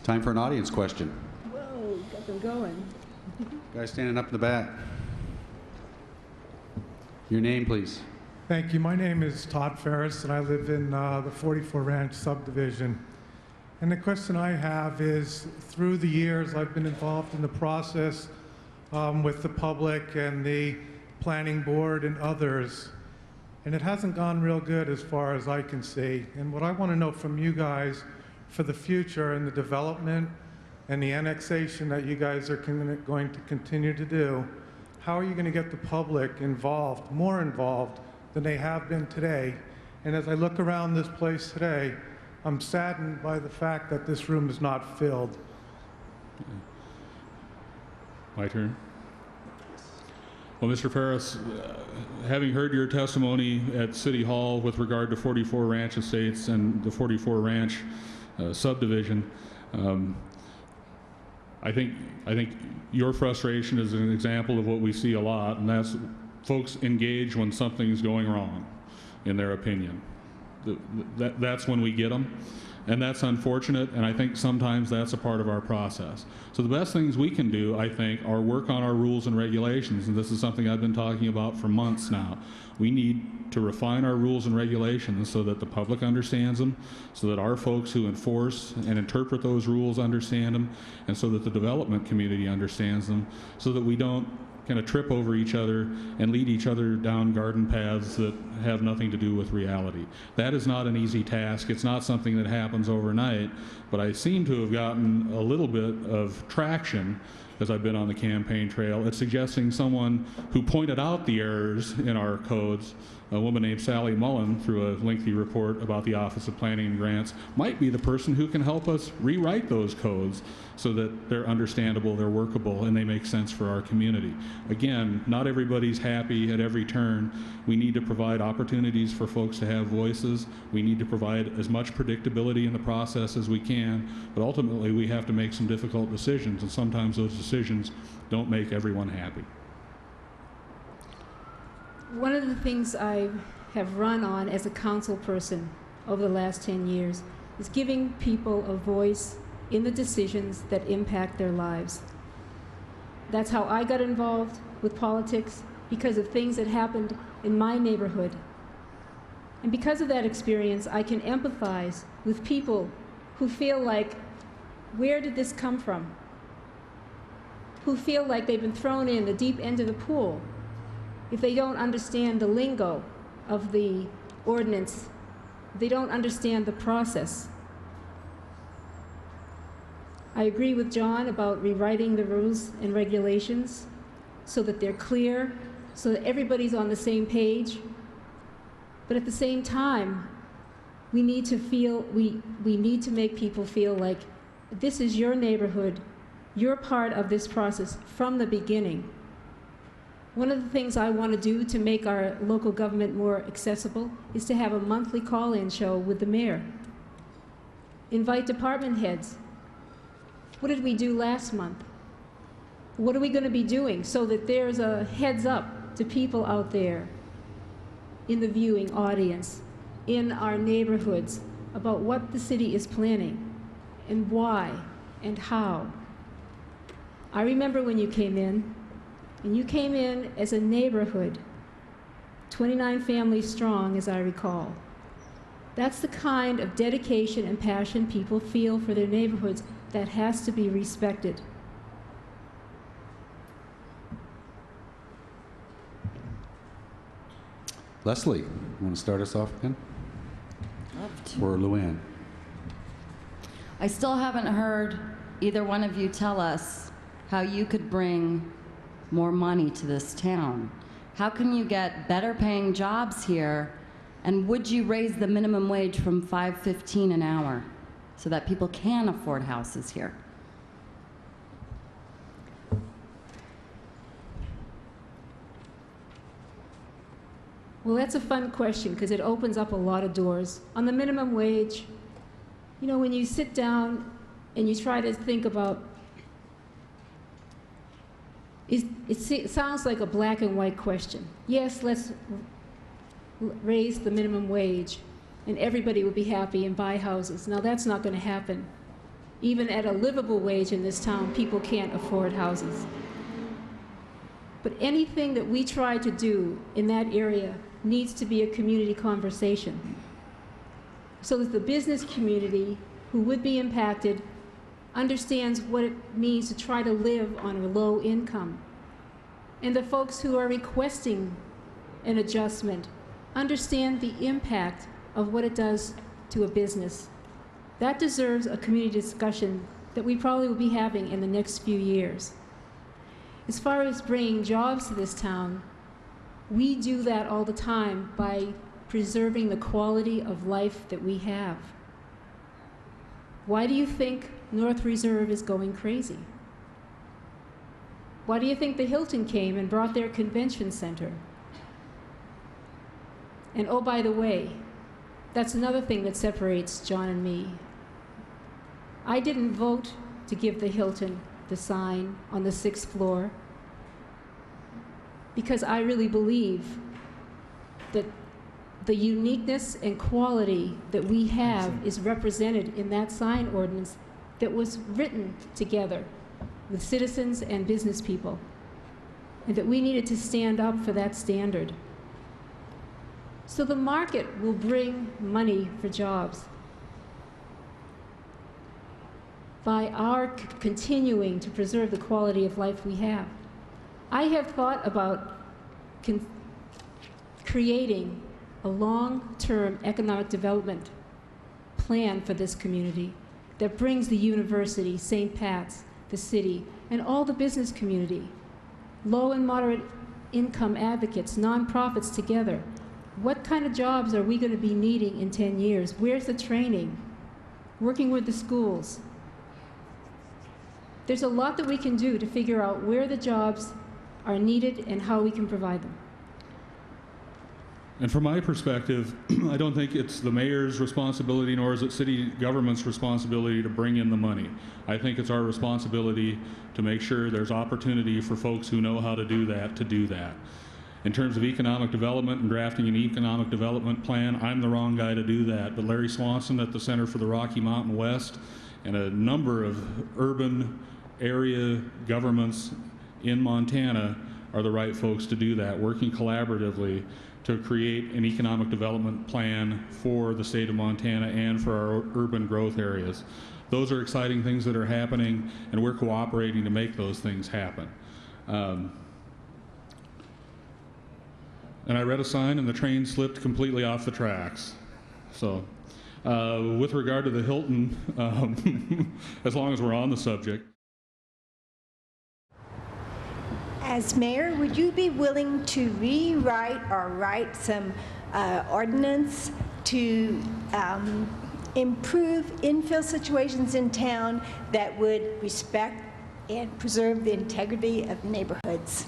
Time for an audience question. Whoa, got them going. Guy standing up in the back. Your name, please. Thank you. My name is Todd Ferris, and I live in the 44 Ranch subdivision. And the question I have is, through the years, I've been involved in the process with the public and the planning board and others, and it hasn't gone real good as far as I can see. And what I want to know from you guys for the future and the development and the annexation that you guys are going to continue to do, how are you going to get the public involved, more involved than they have been today? And as I look around this place today, I'm saddened by the fact that this room is not filled. My turn. Well, Mr. Ferris, having heard your testimony at City Hall with regard to 44 Ranch Estates and the 44 Ranch subdivision, I think your frustration is an example of what we see a lot, and that's folks engage when something's going wrong, in their opinion. That's when we get them, and that's unfortunate, and I think sometimes that's a part of our process. So the best things we can do, I think, are work on our rules and regulations, and this is something I've been talking about for months now. We need to refine our rules and regulations so that the public understands them, so that our folks who enforce and interpret those rules understand them, and so that the development community understands them, so that we don't kind of trip over each other and lead each other down garden paths that have nothing to do with reality. That is not an easy task. It's not something that happens overnight, but I seem to have gotten a little bit of traction as I've been on the campaign trail at suggesting someone who pointed out the errors in our codes, a woman named Sally Mullen, through a lengthy report about the Office of Planning and Grants, might be the person who can help us rewrite those codes so that they're understandable, they're workable, and they make sense for our community. Again, not everybody's happy at every turn. We need to provide opportunities for folks to have voices. We need to provide as much predictability in the process as we can, but ultimately we have to make some difficult decisions, and sometimes those decisions don't make everyone happy. One of the things I have run on as a council person over the last 10 years is giving people a voice in the decisions that impact their lives. That's how I got involved with politics, because of things that happened in my neighborhood. And because of that experience, I can empathize with people who feel like, where did this come from? Who feel like they've been thrown in the deep end of the pool if they don't understand the lingo of the ordinance, they don't understand the process. I agree with John about rewriting the rules and regulations so that they're clear, so that everybody's on the same page. But at the same time, we need to make people feel like this is your neighborhood, you're part of this process from the beginning. One of the things I want to do to make our local government more accessible is to have a monthly call-in show with the mayor. Invite department heads. What did we do last month? What are we going to be doing so that there's a heads up to people out there in the viewing audience, in our neighborhoods, about what the city is planning and why and how. I remember when you came in, and you came in as a neighborhood, 29 families strong, as I recall. That's the kind of dedication and passion people feel for their neighborhoods that has to be respected. Leslie, you want to start us off again? Love to. Or Luann? I still haven't heard either one of you tell us how you could bring more money to this town. How can you get better paying jobs here? And would you raise the minimum wage from $5.15 an hour so that people can afford houses here? Well, that's a fun question because it opens up a lot of doors. On the minimum wage, you know, when you sit down and you try to think about, it sounds like a black and white question. Yes, let's raise the minimum wage and everybody will be happy and buy houses. Now that's not going to happen. Even at a livable wage in this town, people can't afford houses. But anything that we try to do in that area needs to be a community conversation so that the business community who would be impacted understands what it means to try to live on a low income. And the folks who are requesting an adjustment understand the impact of what it does to a business. That deserves a community discussion that we probably will be having in the next few years. As far as bringing jobs to this town, we do that all the time by preserving the quality of life that we have. Why do you think North Reserve is going crazy? Why do you think the Hilton came and brought their convention center? And oh, by the way, that's another thing that separates John and me. I didn't vote to give the Hilton the sign on the 6th floor because I really believe that the uniqueness and quality that we have is represented in that sign ordinance that was written together with citizens and business people, and that we needed to stand up for that standard. So the market will bring money for jobs by our continuing to preserve the quality of life we have. I have thought about creating a long-term economic development plan for this community that brings the university, St. Pat's, the city, and all the business community, low and moderate income advocates, nonprofits together. What kind of jobs are we going to be needing in 10 years? Where's the training? Working with the schools. There's a lot that we can do to figure out where the jobs are needed and how we can provide them. And from my perspective, I don't think it's the mayor's responsibility, nor is it city government's responsibility to bring in the money. I think it's our responsibility to make sure there's opportunity for folks who know how to do that. In terms of economic development and drafting an economic development plan, I'm the wrong guy to do that. But Larry Swanson at the Center for the Rocky Mountain West and a number of urban area governments in Montana are the right folks to do that, working collaboratively to create an economic development plan for the state of Montana and for our urban growth areas. Those are exciting things that are happening, and we're cooperating to make those things happen. And I read a sign and the train slipped completely off the tracks. So with regard to the Hilton, as long as we're on the subject. As mayor, would you be willing to rewrite or write some ordinance to improve infill situations in town that would respect and preserve the integrity of neighborhoods?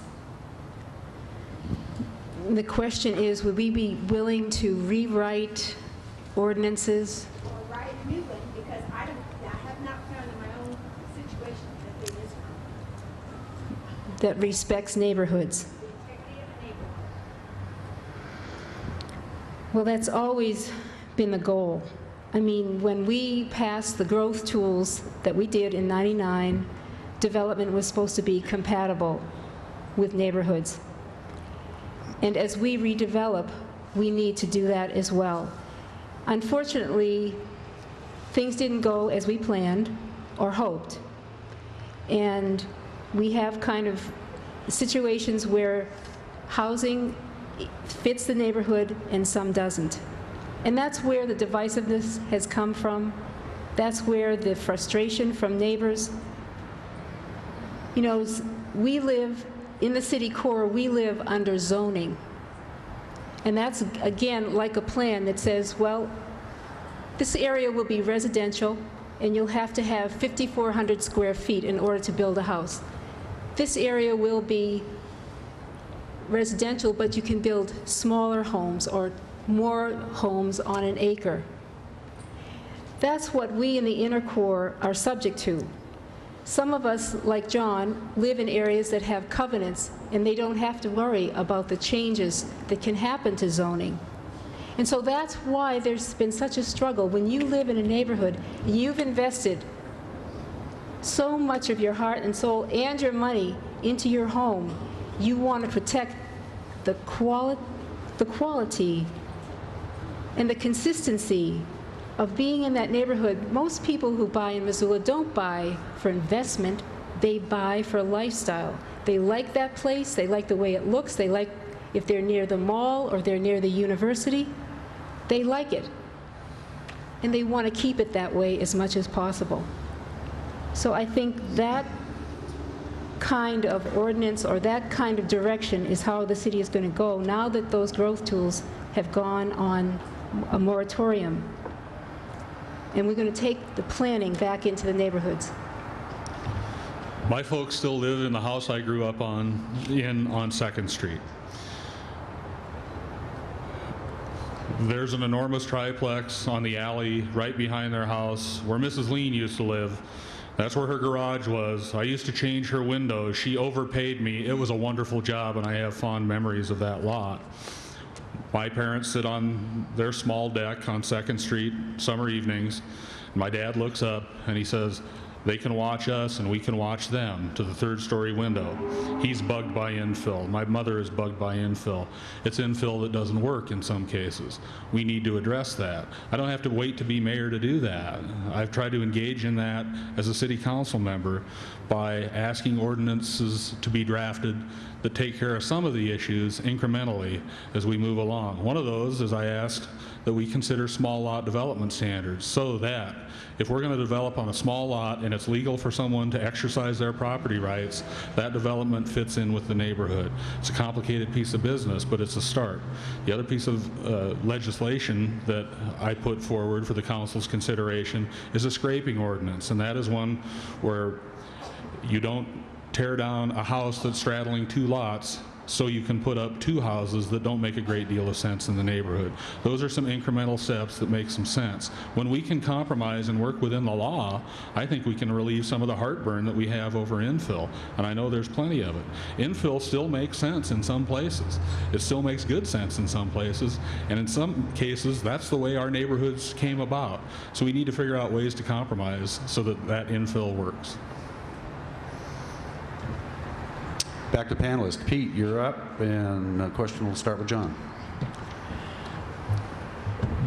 The question is, would we be willing to rewrite ordinances? Or write a new one, because I have not found in my own situation that there is one. That respects neighborhoods. The integrity of a neighborhood. Well, that's always been the goal. I mean, when we passed the growth tools that we did in '99, development was supposed to be compatible with neighborhoods. And as we redevelop, we need to do that as well. Unfortunately, things didn't go as we planned or hoped. And we have kind of situations where housing fits the neighborhood and some doesn't. And that's where the divisiveness has come from. That's where the frustration from neighbors. You know, we live in the city core, we live under zoning. And that's, again, like a plan that says, well, this area will be residential, and you'll have to have 5,400 square feet in order to build a house. This area will be residential, but you can build smaller homes or more homes on an acre. That's what we in the inner core are subject to. Some of us, like John, live in areas that have covenants, and they don't have to worry about the changes that can happen to zoning. And so that's why there's been such a struggle. When you live in a neighborhood, you've invested so much of your heart and soul and your money into your home. You want to protect the quality and the consistency of being in that neighborhood. Most people who buy in Missoula don't buy for investment, they buy for lifestyle. They like that place, they like the way it looks, they like if they're near the mall or they're near the university, they like it. And they want to keep it that way as much as possible. So I think that kind of ordinance or that kind of direction is how the city is going to go now that those growth tools have gone on a moratorium. And we're going to take the planning back into the neighborhoods. My folks still live in the house I grew up on 2nd Street. There's an enormous triplex on the alley right behind their house where Mrs. Lean used to live. That's where her garage was. I used to change her windows. She overpaid me. It was a wonderful job, and I have fond memories of that lot. My parents sit on their small deck on 2nd Street summer evenings. My dad looks up and he says, they can watch us and we can watch them to the 3rd-story window. He's bugged by infill. My mother is bugged by infill. It's infill that doesn't work in some cases. We need to address that. I don't have to wait to be mayor to do that. I've tried to engage in that as a city council member by asking ordinances to be drafted that take care of some of the issues incrementally as we move along. One of those is I asked that we consider small lot development standards so that if we're going to develop on a small lot and it's legal for someone to exercise their property rights, that development fits in with the neighborhood. It's a complicated piece of business, but it's a start. The other piece of legislation that I put forward for the council's consideration is a scraping ordinance, and that is one where you don't tear down a house that's straddling 2 lots so you can put up 2 houses that don't make a great deal of sense in the neighborhood. Those are some incremental steps that make some sense. When we can compromise and work within the law, I think we can relieve some of the heartburn that we have over infill, and I know there's plenty of it. Infill still makes sense in some places. It still makes good sense in some places, and in some cases, that's the way our neighborhoods came about. So we need to figure out ways to compromise so that that infill works. Back to panelists. Pete, you're up, and the question will start with John.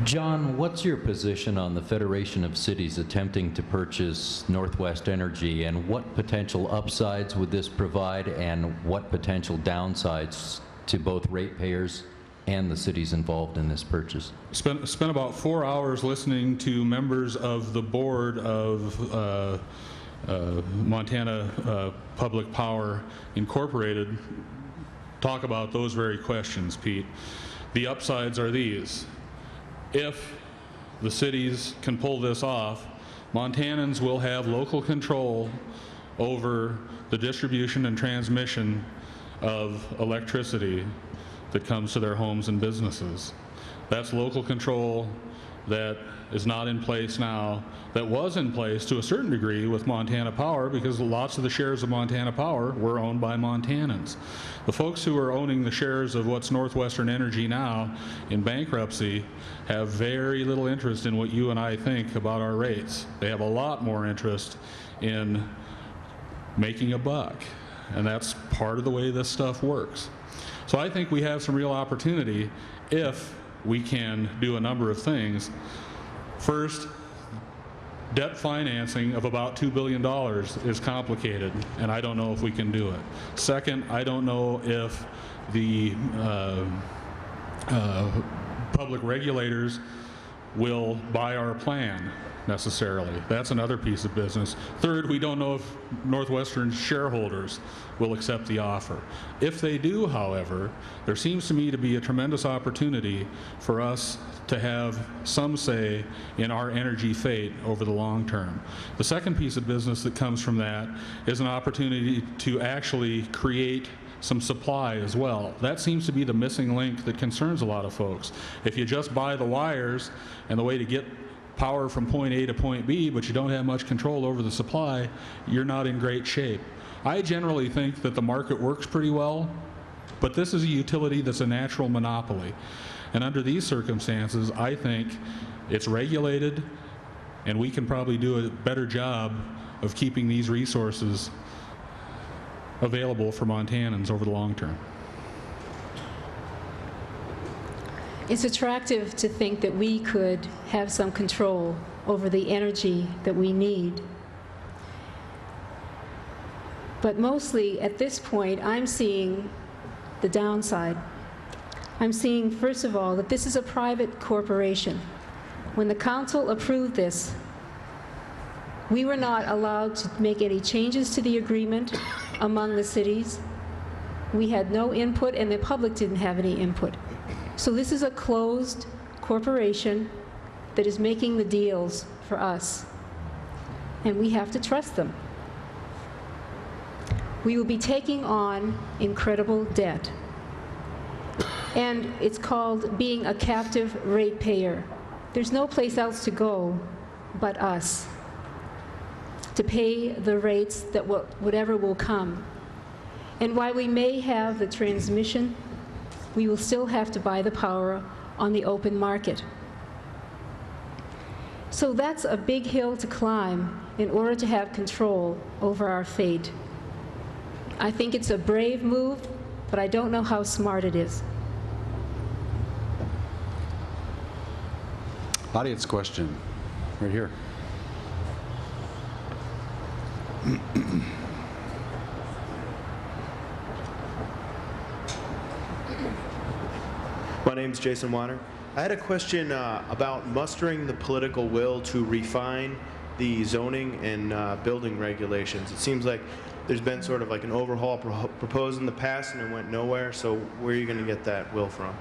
John, what's your position on the Federation of Cities attempting to purchase Northwest Energy, and what potential upsides would this provide, and what potential downsides to both ratepayers and the cities involved in this purchase? Spent about 4 hours listening to members of the board of Montana Public Power Incorporated talk about those very questions, Pete. The upsides are these. If the cities can pull this off, Montanans will have local control over the distribution and transmission of electricity that comes to their homes and businesses. That's local control that is not in place now, that was in place to a certain degree with Montana Power, because lots of the shares of Montana Power were owned by Montanans. The folks who are owning the shares of what's Northwestern Energy now in bankruptcy have very little interest in what you and I think about our rates. They have a lot more interest in making a buck, and that's part of the way this stuff works. So I think we have some real opportunity if we can do a number of things. First, debt financing of about $2 billion is complicated, and I don't know if we can do it. Second, I don't know if the public regulators will buy our plan necessarily. That's another piece of business. Third, we don't know if Northwestern shareholders will accept the offer. If they do, however, there seems to me to be a tremendous opportunity for us to have some say in our energy fate over the long term. The second piece of business that comes from that is an opportunity to actually create some supply as well. That seems to be the missing link that concerns a lot of folks. If you just buy the wires and the way to get power from point A to point B, but you don't have much control over the supply, you're not in great shape. I generally think that the market works pretty well, but this is a utility that's a natural monopoly. And under these circumstances, I think it's regulated, and we can probably do a better job of keeping these resources available for Montanans over the long term. It's attractive to think that we could have some control over the energy that we need. But mostly at this point, I'm seeing the downside. I'm seeing, first of all, that this is a private corporation. When the council approved this, we were not allowed to make any changes to the agreement among the cities. We had no input, and the public didn't have any input. So this is a closed corporation that is making the deals for us, and we have to trust them. We will be taking on incredible debt, and it's called being a captive ratepayer. There's no place else to go but us to pay the rates that whatever will come. And while we may have the transmission, we will still have to buy the power on the open market. So that's a big hill to climb in order to have control over our fate. I think it's a brave move, but I don't know how smart it is. Audience question, right here. My name's Jason Wanner. I had a question about mustering the political will to refine the zoning and building regulations. It seems like there's been sort of like an overhaul proposed in the past and it went nowhere, so where are you going to get that will from?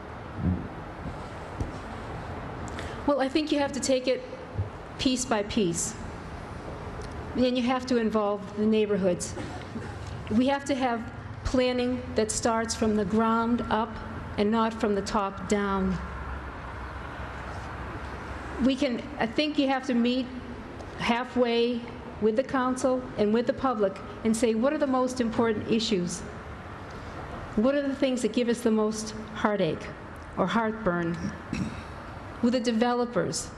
Well, I think you have to take it piece by piece. And you have to involve the neighborhoods. We have to have planning that starts from the ground up and not from the top down. I think you have to meet halfway with the council and with the public and say, what are the most important issues? What are the things that give us the most heartache or heartburn? With the developers,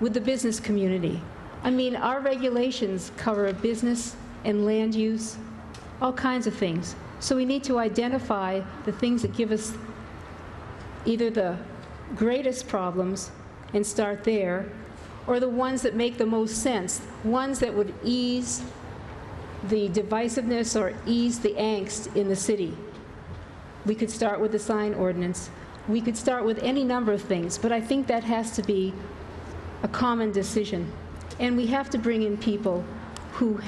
with the business community. I mean, our regulations cover business and land use, all kinds of things. So we need to identify the things that give us either the greatest problems and start there, or the ones that make the most sense, ones that would ease the divisiveness or ease the angst in the city. We could start with the sign ordinance. We could start with any number of things, but I think that has to be a common decision. And we have to bring in people who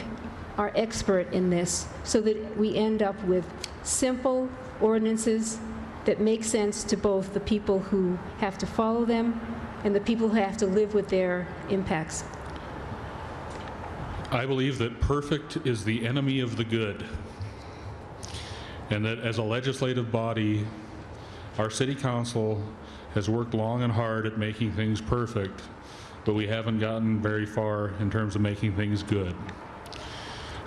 are expert in this so that we end up with simple ordinances that make sense to both the people who have to follow them and the people who have to live with their impacts. I believe that perfect is the enemy of the good, and that as a legislative body, our city council has worked long and hard at making things perfect, but we haven't gotten very far in terms of making things good.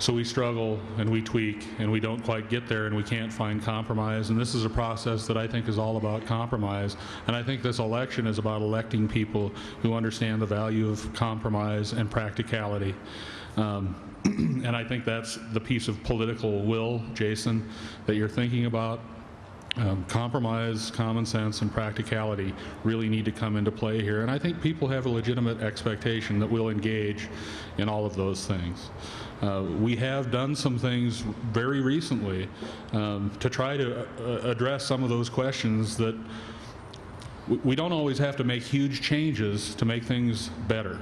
So we struggle and we tweak and we don't quite get there and we can't find compromise, and this is a process that I think is all about compromise, and I think this election is about electing people who understand the value of compromise and practicality. And I think that's the piece of political will, Jason, that you're thinking about. Compromise, common sense, and practicality really need to come into play here. And I think people have a legitimate expectation that we'll engage in all of those things. We have done some things very recently to try to address some of those questions that we don't always have to make huge changes to make things better.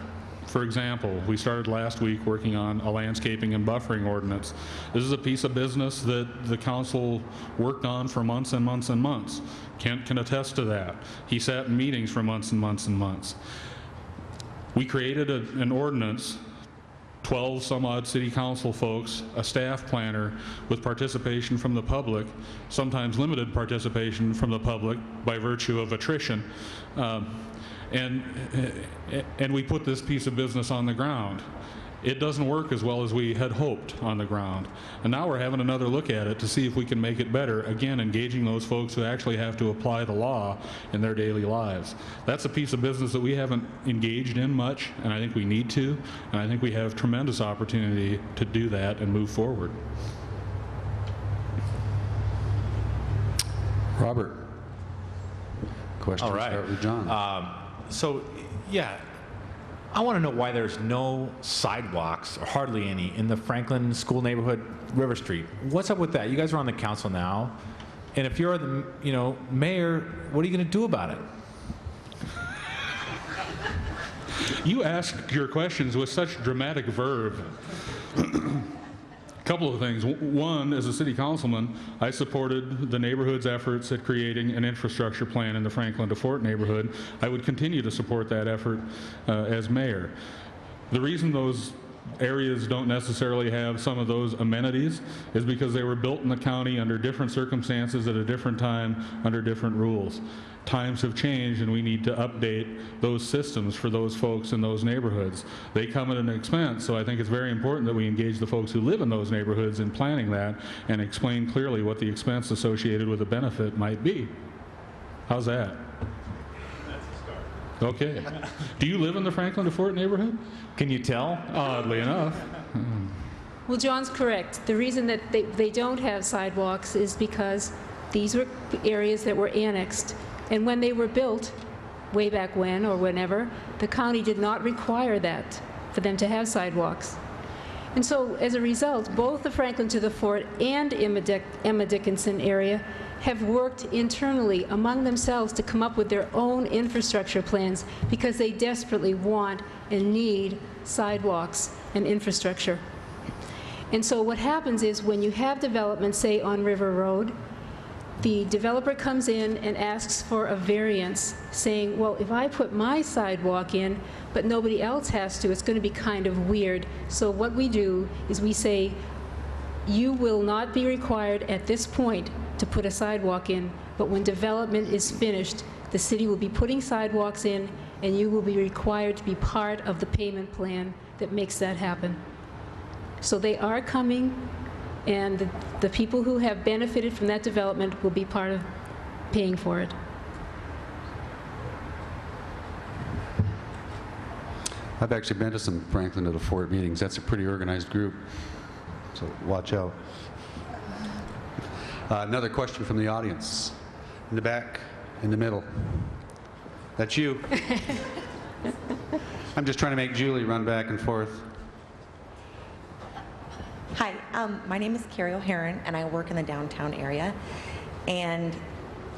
For example, we started last week working on a landscaping and buffering ordinance. This is a piece of business that the council worked on for months and months and months. Kent can attest to that. He sat in meetings for months and months and months. We created an ordinance, 12 some odd city council folks, a staff planner with participation from the public, sometimes limited participation from the public by virtue of attrition. And we put this piece of business on the ground. It doesn't work as well as we had hoped on the ground. And now we're having another look at it to see if we can make it better, again, engaging those folks who actually have to apply the law in their daily lives. That's a piece of business that we haven't engaged in much, and I think we need to, and I think we have tremendous opportunity to do that and move forward. Robert. Question. All right. Start with John. So, yeah, I want to know why there's no sidewalks, or hardly any, in the Franklin School Neighborhood, River Street. What's up with that? You guys are on the council now, and if you're the, mayor, what are you going to do about it? You ask your questions with such dramatic verve. Couple of things. One, as a city councilman, I supported the neighborhood's efforts at creating an infrastructure plan in the Franklin to Fort neighborhood. I would continue to support that effort as mayor. The reason those areas don't necessarily have some of those amenities is because they were built in the county under different circumstances at a different time under different rules. Times have changed, and we need to update those systems for those folks in those neighborhoods. They come at an expense, so I think it's very important that we engage the folks who live in those neighborhoods in planning that and explain clearly what the expense associated with the benefit might be. How's that? That's a start. Okay. Do you live in the Franklin to Fort neighborhood? Can you tell? Oddly enough. Well, John's correct. The reason that they don't have sidewalks is because these were areas that were annexed. And when they were built, way back when or whenever, the county did not require that for them to have sidewalks. And so as a result, both the Franklin to the Fort and Emma Dickinson area have worked internally among themselves to come up with their own infrastructure plans because they desperately want and need sidewalks and infrastructure. And so what happens is when you have development, say on River Road, the developer comes in and asks for a variance, saying, well, if I put my sidewalk in, but nobody else has to, it's going to be kind of weird. So what we do is we say, you will not be required at this point to put a sidewalk in, but when development is finished, the city will be putting sidewalks in, and you will be required to be part of the payment plan that makes that happen. So they are coming, and the people who have benefited from that development will be part of paying for it. I've actually been to some Franklin to the Fort meetings. That's a pretty organized group, so watch out. Another question from the audience. In the back, in the middle. That's you. I'm just trying to make Julie run back and forth. Hi, my name is Carrie O'Haron, and I work in the downtown area. And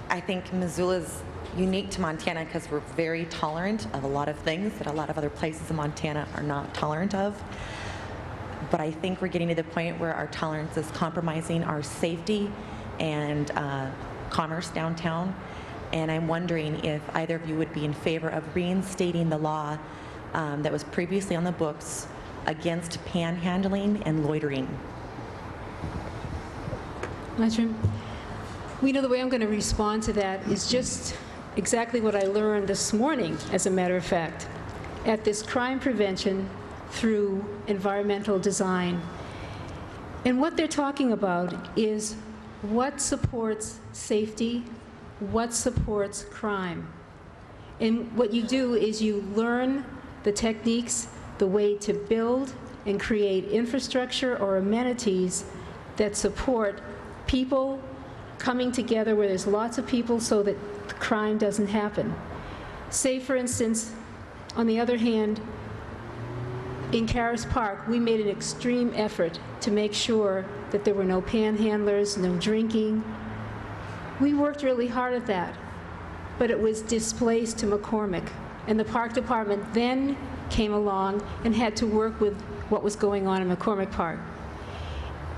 I think Missoula's unique to Montana because we're very tolerant of a lot of things that a lot of other places in Montana are not tolerant of. But I think we're getting to the point where our tolerance is compromising our safety and commerce downtown. And I'm wondering if either of you would be in favor of reinstating the law that was previously on the books against panhandling and loitering. Matron, well, you know, the way I'm going to respond to that is just exactly what I learned this morning, as a matter of fact, at this crime prevention through environmental design. And what they're talking about is what supports safety, what supports crime. And what you do is you learn the techniques, the way to build and create infrastructure or amenities that support people coming together where there's lots of people so that crime doesn't happen. Say, for instance, on the other hand, in Caras Park, we made an extreme effort to make sure that there were no panhandlers, no drinking. We worked really hard at that, but it was displaced to McCormick. And the park department then came along and had to work with what was going on in McCormick Park.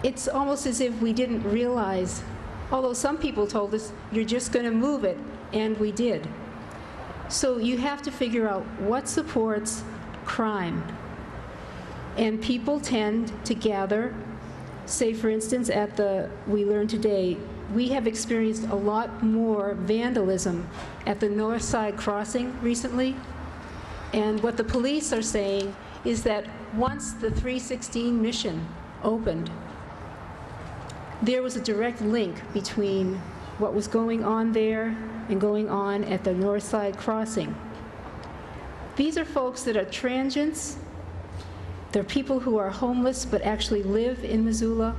It's almost as if we didn't realize, although some people told us, you're just going to move it, and we did. So you have to figure out what supports crime. And people tend to gather, say for instance at we learned today, we have experienced a lot more vandalism at the North Side crossing recently. And what the police are saying is that once the 316 mission opened, there was a direct link between what was going on there and going on at the North Side crossing. These are folks that are transients. They're people who are homeless but actually live in Missoula.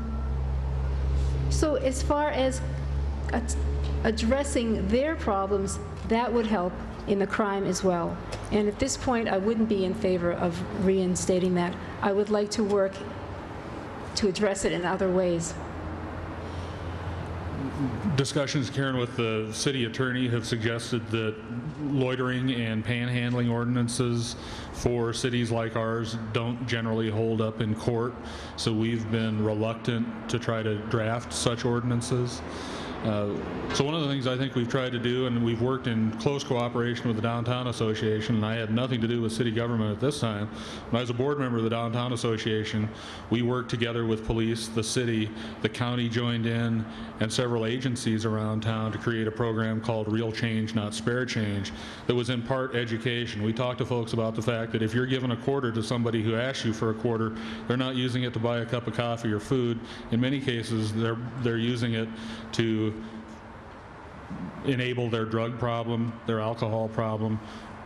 So as far as addressing their problems, that would help in the crime as well. And at this point, I wouldn't be in favor of reinstating that. I would like to work to address it in other ways. Discussions, Karen, with the city attorney have suggested that loitering and panhandling ordinances for cities like ours don't generally hold up in court, so we've been reluctant to try to draft such ordinances. So one of the things I think we've tried to do, and we've worked in close cooperation with the Downtown Association, and I had nothing to do with city government at this time. When I was a board member of the Downtown Association, we worked together with police, the city, the county joined in, and several agencies around town to create a program called Real Change, Not Spare Change, that was in part education. We talked to folks about the fact that if you're giving a quarter to somebody who asks you for a quarter, they're not using it to buy a cup of coffee or food. In many cases, they're using it to enable their drug problem, their alcohol problem,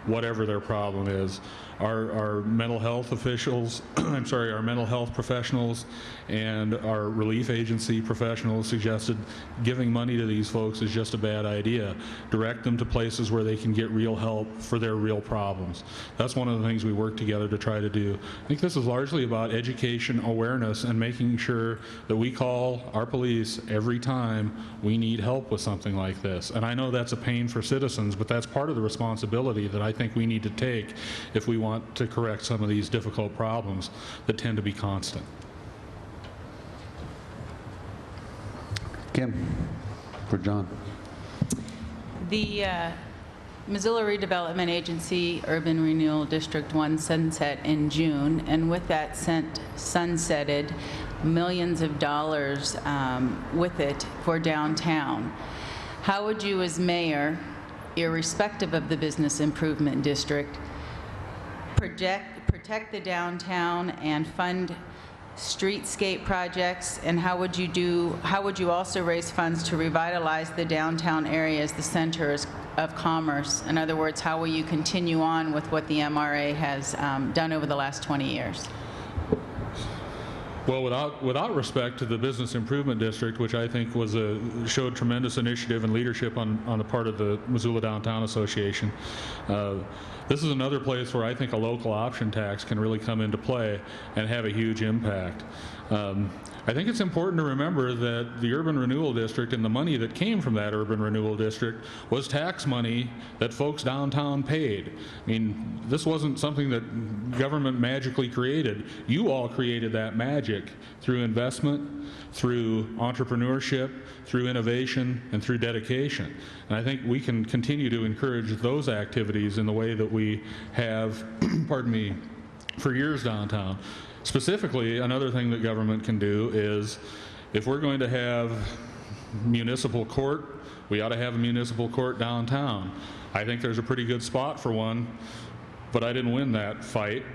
whatever their problem is. Our mental health officials, I'm sorry, our mental health professionals and our relief agency professionals suggested giving money to these folks is just a bad idea. Direct them to places where they can get real help for their real problems. That's one of the things we work together to try to do. I think this is largely about education, awareness, and making sure that we call our police every time we need help with something like this. And I know that's a pain for citizens, but that's part of the responsibility that I think we need to take if we want to correct some of these difficult problems that tend to be constant. Kim, for John. The Missoula Redevelopment Agency Urban Renewal District 1 sunset in June, and with that sunsetted millions of dollars with it for downtown. How would you as mayor, irrespective of the business improvement district, protect the downtown and fund streetscape projects, and how would you also raise funds to revitalize the downtown area as the center of commerce? In other words, how will you continue on with what the MRA has done over the last 20 years? Well, without respect to the Business Improvement District, which I think showed tremendous initiative and leadership on the part of the Missoula Downtown Association, this is another place where I think a local option tax can really come into play and have a huge impact. I think it's important to remember that the Urban Renewal District and the money that came from that Urban Renewal District was tax money that folks downtown paid. I mean, this wasn't something that government magically created. You all created that magic through investment, through entrepreneurship, through innovation, and through dedication. And I think we can continue to encourage those activities in the way that we have, pardon me, for years downtown. Specifically, another thing that government can do is, if we're going to have municipal court, we ought to have a municipal court downtown. I think there's a pretty good spot for one, but I didn't win that fight.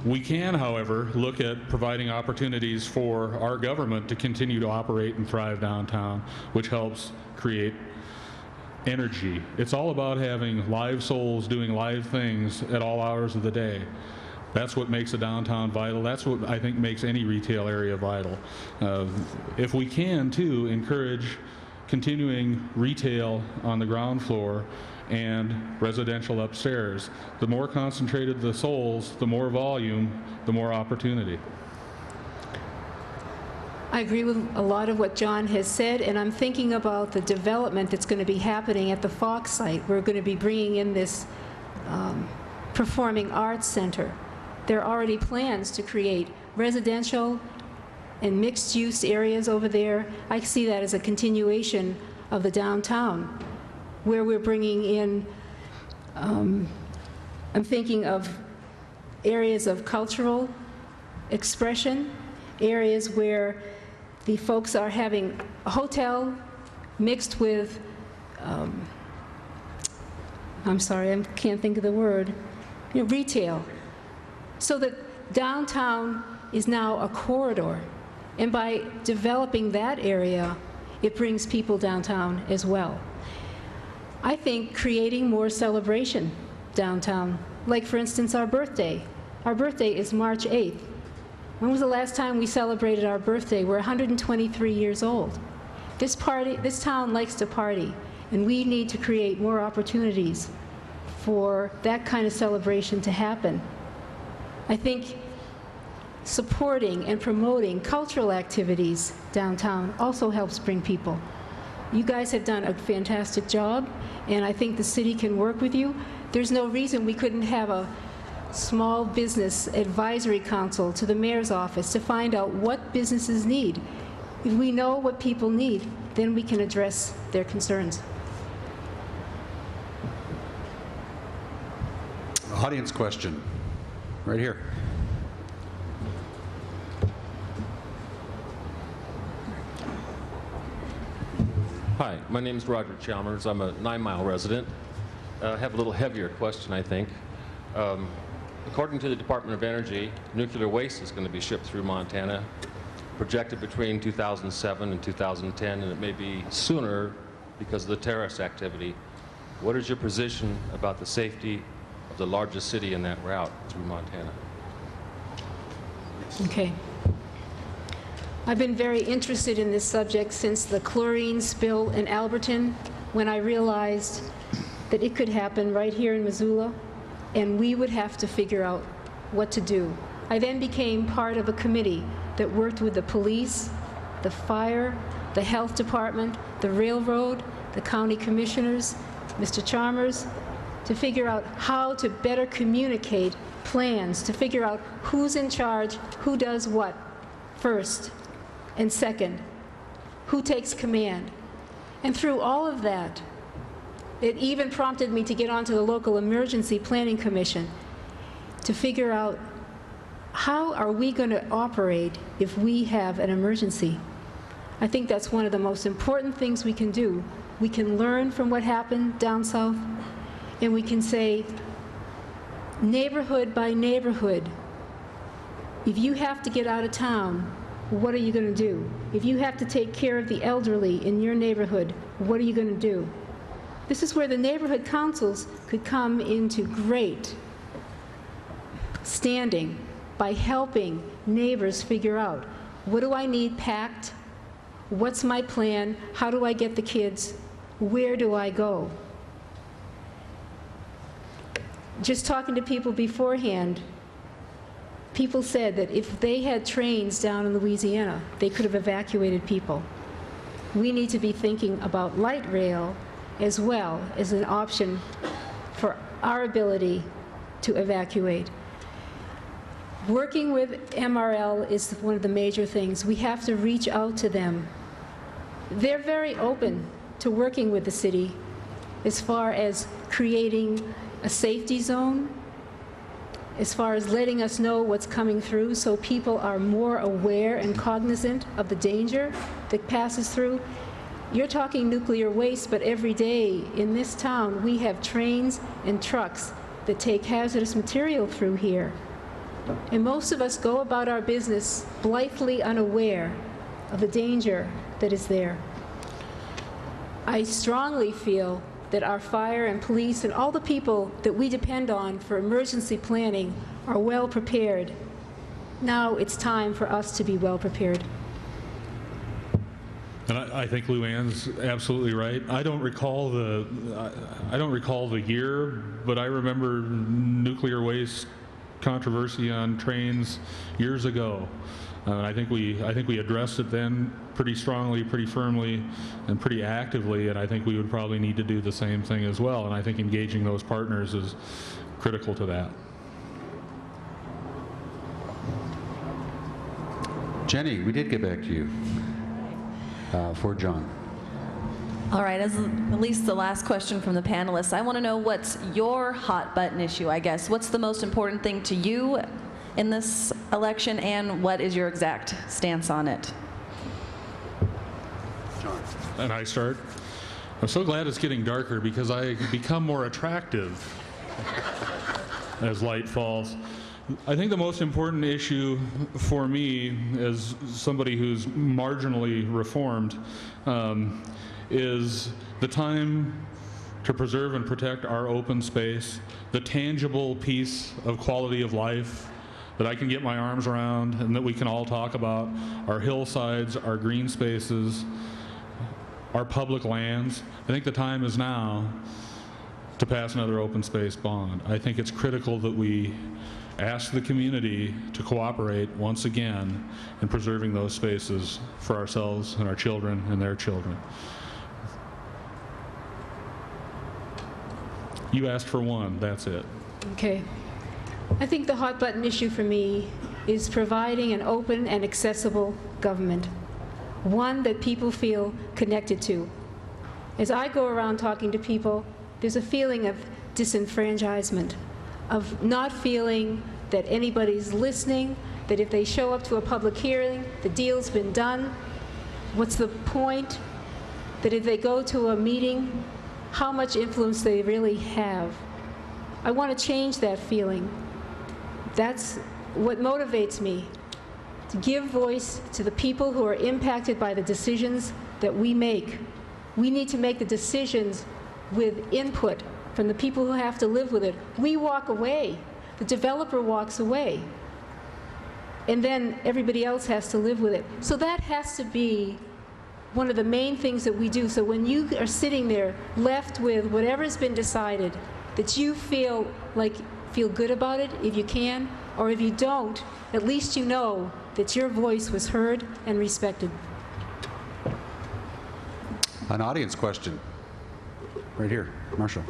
We can, however, look at providing opportunities for our government to continue to operate and thrive downtown, which helps create energy. It's all about having live souls doing live things at all hours of the day. That's what makes a downtown vital. That's what I think makes any retail area vital. If we can, too, encourage continuing retail on the ground floor and residential upstairs. The more concentrated the souls, the more volume, the more opportunity. I agree with a lot of what John has said, and I'm thinking about the development that's going to be happening at the Fox site. We're going to be bringing in this performing arts center. There are already plans to create residential and mixed-use areas over there. I see that as a continuation of the downtown, where we're bringing in, I'm thinking of areas of cultural expression, areas where the folks are having a hotel mixed with, I'm sorry, I can't think of the word, retail. So that downtown is now a corridor. And by developing that area, it brings people downtown as well. I think creating more celebration downtown, like for instance our birthday. Our birthday is March 8th. When was the last time we celebrated our birthday? We're 123 years old. This town likes to party, and we need to create more opportunities for that kind of celebration to happen. I think supporting and promoting cultural activities downtown also helps bring people. You guys have done a fantastic job, and I think the city can work with you. There's no reason we couldn't have a small business advisory council to the mayor's office to find out what businesses need. If we know what people need, then we can address their concerns. Audience question, right here. Hi, my name is Roger Chalmers. I'm a 9 Mile resident. I have a little heavier question, I think. According to the Department of Energy, nuclear waste is going to be shipped through Montana, projected between 2007 and 2010, and it may be sooner because of the terrorist activity. What is your position about the safety of the largest city in that route through Montana? Okay. I've been very interested in this subject since the chlorine spill in Alberton, when I realized that it could happen right here in Missoula, and we would have to figure out what to do. I then became part of a committee that worked with the police, the fire, the health department, the railroad, the county commissioners, Mr. Chalmers, to figure out how to better communicate plans, to figure out who's in charge, who does what first, and second, who takes command. And through all of that, it even prompted me to get onto the local emergency planning commission to figure out how are we going to operate if we have an emergency. I think that's one of the most important things we can do. We can learn from what happened down south, and we can say, neighborhood by neighborhood, if you have to get out of town, what are you going to do? If you have to take care of the elderly in your neighborhood, what are you going to do? This is where the neighborhood councils could come into great standing by helping neighbors figure out, what do I need packed? What's my plan? How do I get the kids? Where do I go? Just talking to people beforehand, people said that if they had trains down in Louisiana, they could have evacuated people. We need to be thinking about light rail as well as an option for our ability to evacuate. Working with MRL is one of the major things. We have to reach out to them. They're very open to working with the city as far as creating a safety zone, as far as letting us know what's coming through so people are more aware and cognizant of the danger that passes through. You're talking nuclear waste, but every day in this town we have trains and trucks that take hazardous material through here. And most of us go about our business blithely unaware of the danger that is there. I strongly feel that our fire and police and all the people that we depend on for emergency planning are well prepared. Now it's time for us to be well prepared. And I think Luann's absolutely right. I don't recall the year, but I remember nuclear waste controversy on trains years ago. I think we addressed it then pretty strongly, pretty firmly, and pretty actively, and I think we would probably need to do the same thing as well. And I think engaging those partners is critical to that. Jenny, we did get back to you for John. All right, as at least the last question from the panelists, I want to know what's your hot button issue, I guess. What's the most important thing to you in this election, and what is your exact stance on it? John. And I start. I'm so glad it's getting darker because I become more attractive as light falls. I think the most important issue for me as somebody who's marginally reformed is the time to preserve and protect our open space, the tangible piece of quality of life that I can get my arms around and that we can all talk about, our hillsides, our green spaces, our public lands. I think the time is now to pass another open space bond. I think it's critical that we ask the community to cooperate once again in preserving those spaces for ourselves and our children and their children. You asked for one, that's it. Okay. I think the hot button issue for me is providing an open and accessible government, one that people feel connected to. As I go around talking to people, there's a feeling of disenfranchisement, of not feeling that anybody's listening, that if they show up to a public hearing, the deal's been done. What's the point? That if they go to a meeting, how much influence they really have. I want to change that feeling. That's what motivates me, to give voice to the people who are impacted by the decisions that we make. We need to make the decisions with input from the people who have to live with it. We walk away. The developer walks away. And then everybody else has to live with it. So that has to be one of the main things that we do. So when you are sitting there left with whatever's been decided, that you feel good about it if you can, or if you don't, at least you know that your voice was heard and respected. An audience question. Right here, Marshall.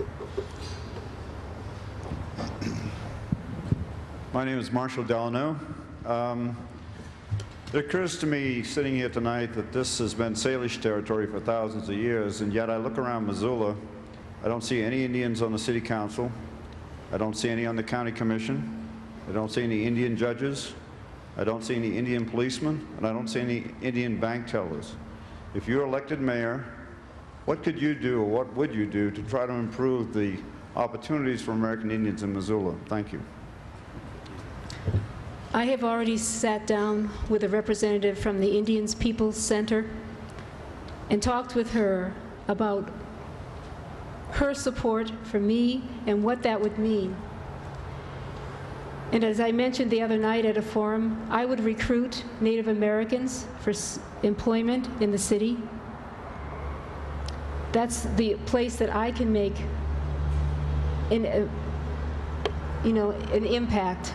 My name is Marshall Delano. It occurs to me sitting here tonight that this has been Salish territory for thousands of years, and yet I look around Missoula, I don't see any Indians on the city council, I don't see any on the county commission, I don't see any Indian judges, I don't see any Indian policemen, and I don't see any Indian bank tellers. If you're elected mayor, what could you do, or what would you do to try to improve the opportunities for American Indians in Missoula? Thank you. I have already sat down with a representative from the Indian Peoples Center and talked with her about her support for me and what that would mean. And as I mentioned the other night at a forum, I would recruit Native Americans for employment in the city. That's the place that I can make an impact.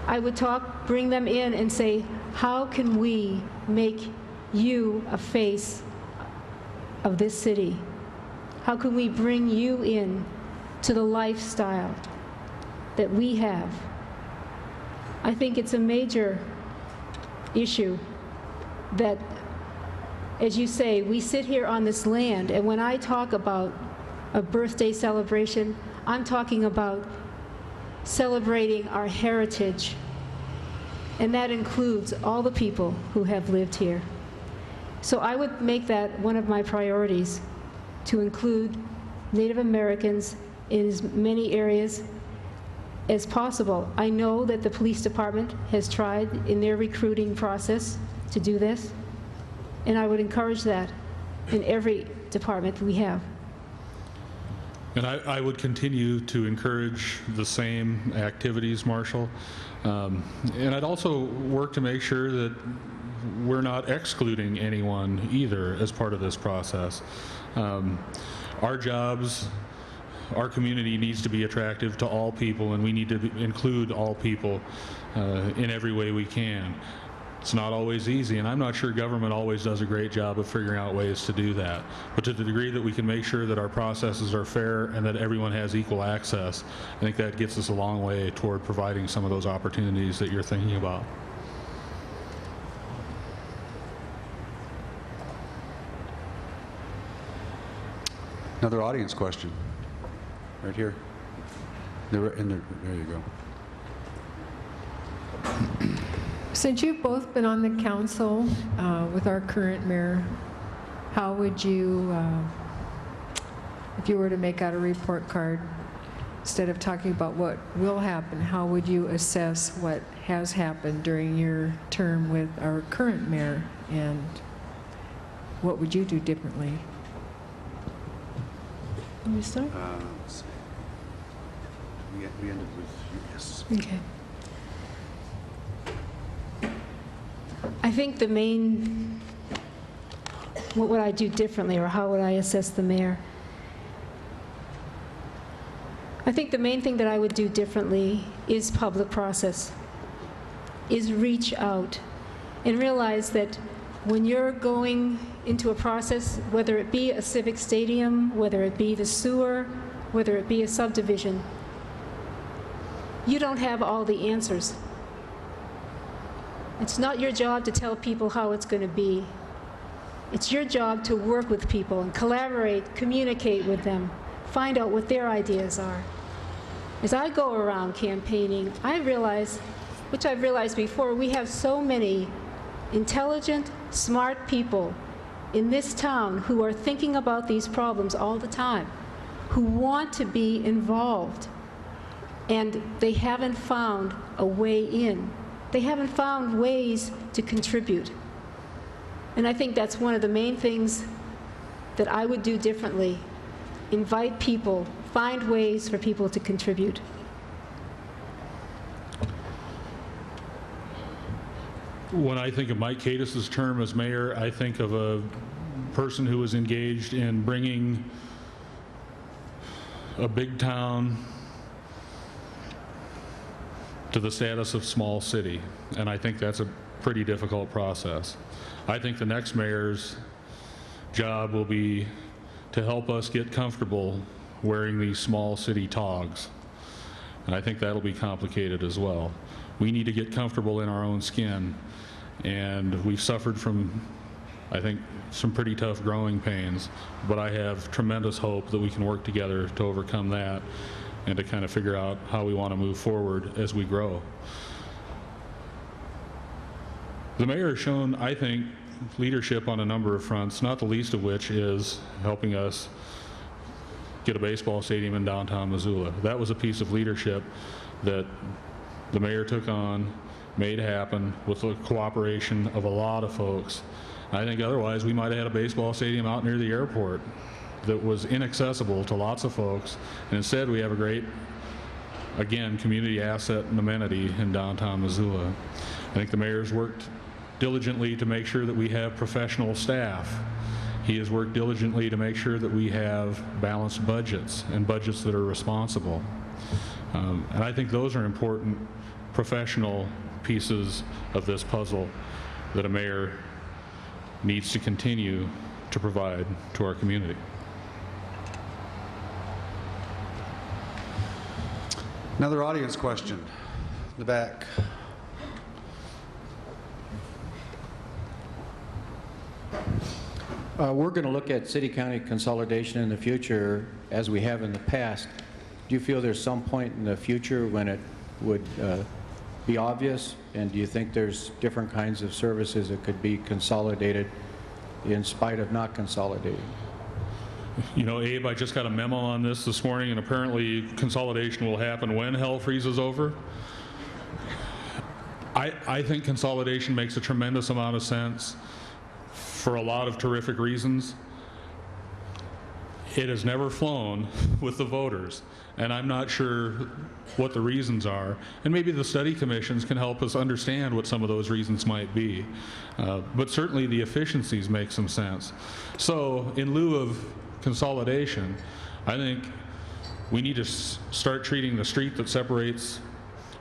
I would bring them in and say, how can we make you a face of this city? How can we bring you in to the lifestyle that we have? I think it's a major issue that, as you say, we sit here on this land, and when I talk about a birthday celebration, I'm talking about celebrating our heritage, and that includes all the people who have lived here. So I would make that one of my priorities, to include Native Americans in as many areas as possible. I know that the police department has tried in their recruiting process to do this, and I would encourage that in every department we have. And I would continue to encourage the same activities, Marshall. And I'd also work to make sure that we're not excluding anyone either as part of this process. Our jobs, our community needs to be attractive to all people, and we need to include all people in every way we can. It's not always easy, and I'm not sure government always does a great job of figuring out ways to do that. But to the degree that we can make sure that our processes are fair and that everyone has equal access, I think that gets us a long way toward providing some of those opportunities that you're thinking about. Another audience question. Right here. There you go. Since you've both been on the council with our current mayor, how would you, if you were to make out a report card, instead of talking about what will happen, how would you assess what has happened during your term with our current mayor, and what would you do differently? Let me start. Let's see. We ended with you, yes. Okay. I think the main, what would I do differently, or how would I assess the mayor? I think the main thing that I would do differently is public process, is reach out and realize that when you're going into a process, whether it be a civic stadium, whether it be the sewer, whether it be a subdivision, you don't have all the answers. It's not your job to tell people how it's going to be. It's your job to work with people and collaborate, communicate with them, find out what their ideas are. As I go around campaigning, I realize, which I've realized before, we have so many intelligent, smart people in this town who are thinking about these problems all the time, who want to be involved, and they haven't found a way in. They haven't found ways to contribute. And I think that's one of the main things that I would do differently. Invite people, find ways for people to contribute. When I think of Mike Cadis's term as mayor, I think of a person who was engaged in bringing a big town to the status of small city, and I think that's a pretty difficult process. I think the next mayor's job will be to help us get comfortable wearing these small city togs, and I think that'll be complicated as well. We need to get comfortable in our own skin, and we've suffered from, I think, some pretty tough growing pains, but I have tremendous hope that we can work together to overcome that and to kind of figure out how we want to move forward as we grow. The mayor has shown, I think, leadership on a number of fronts, not the least of which is helping us get a baseball stadium in downtown Missoula. That was a piece of leadership that the mayor took on, made happen with the cooperation of a lot of folks. I think otherwise we might have had a baseball stadium out near the airport that was inaccessible to lots of folks, and instead we have a great again, community asset and amenity in downtown Missoula. I think the mayor's worked diligently to make sure that we have professional staff. He has worked diligently to make sure that we have balanced budgets and budgets that are responsible. And I think those are important professional pieces of this puzzle that a mayor needs to continue to provide to our community. Another audience question. In the back. We're going to look at city-county consolidation in the future as we have in the past. Do you feel there's some point in the future when it would be obvious? And do you think there's different kinds of services that could be consolidated in spite of not consolidating? You know, Abe, I just got a memo on this morning, and apparently consolidation will happen when hell freezes over. I think consolidation makes a tremendous amount of sense for a lot of terrific reasons. It has never flown with the voters, and I'm not sure what the reasons are. And maybe the study commissions can help us understand what some of those reasons might be. But certainly the efficiencies make some sense. So in lieu of consolidation, I think we need to start treating the street that separates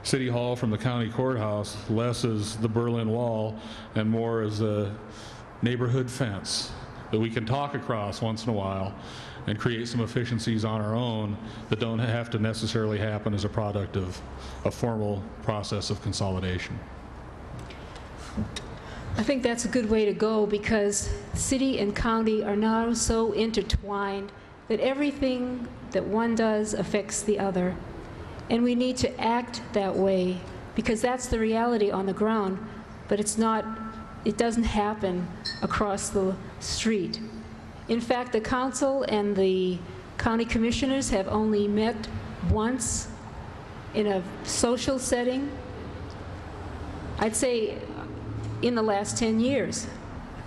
City Hall from the county courthouse less as the Berlin Wall and more as a neighborhood fence that we can talk across once in a while and create some efficiencies on our own that don't have to necessarily happen as a product of a formal process of consolidation. I think that's a good way to go, because city and county are now so intertwined that everything that one does affects the other. And we need to act that way, because that's the reality on the ground, but it doesn't happen across the street. In fact, the council and the county commissioners have only met once in a social setting, I'd say in the last 10 years.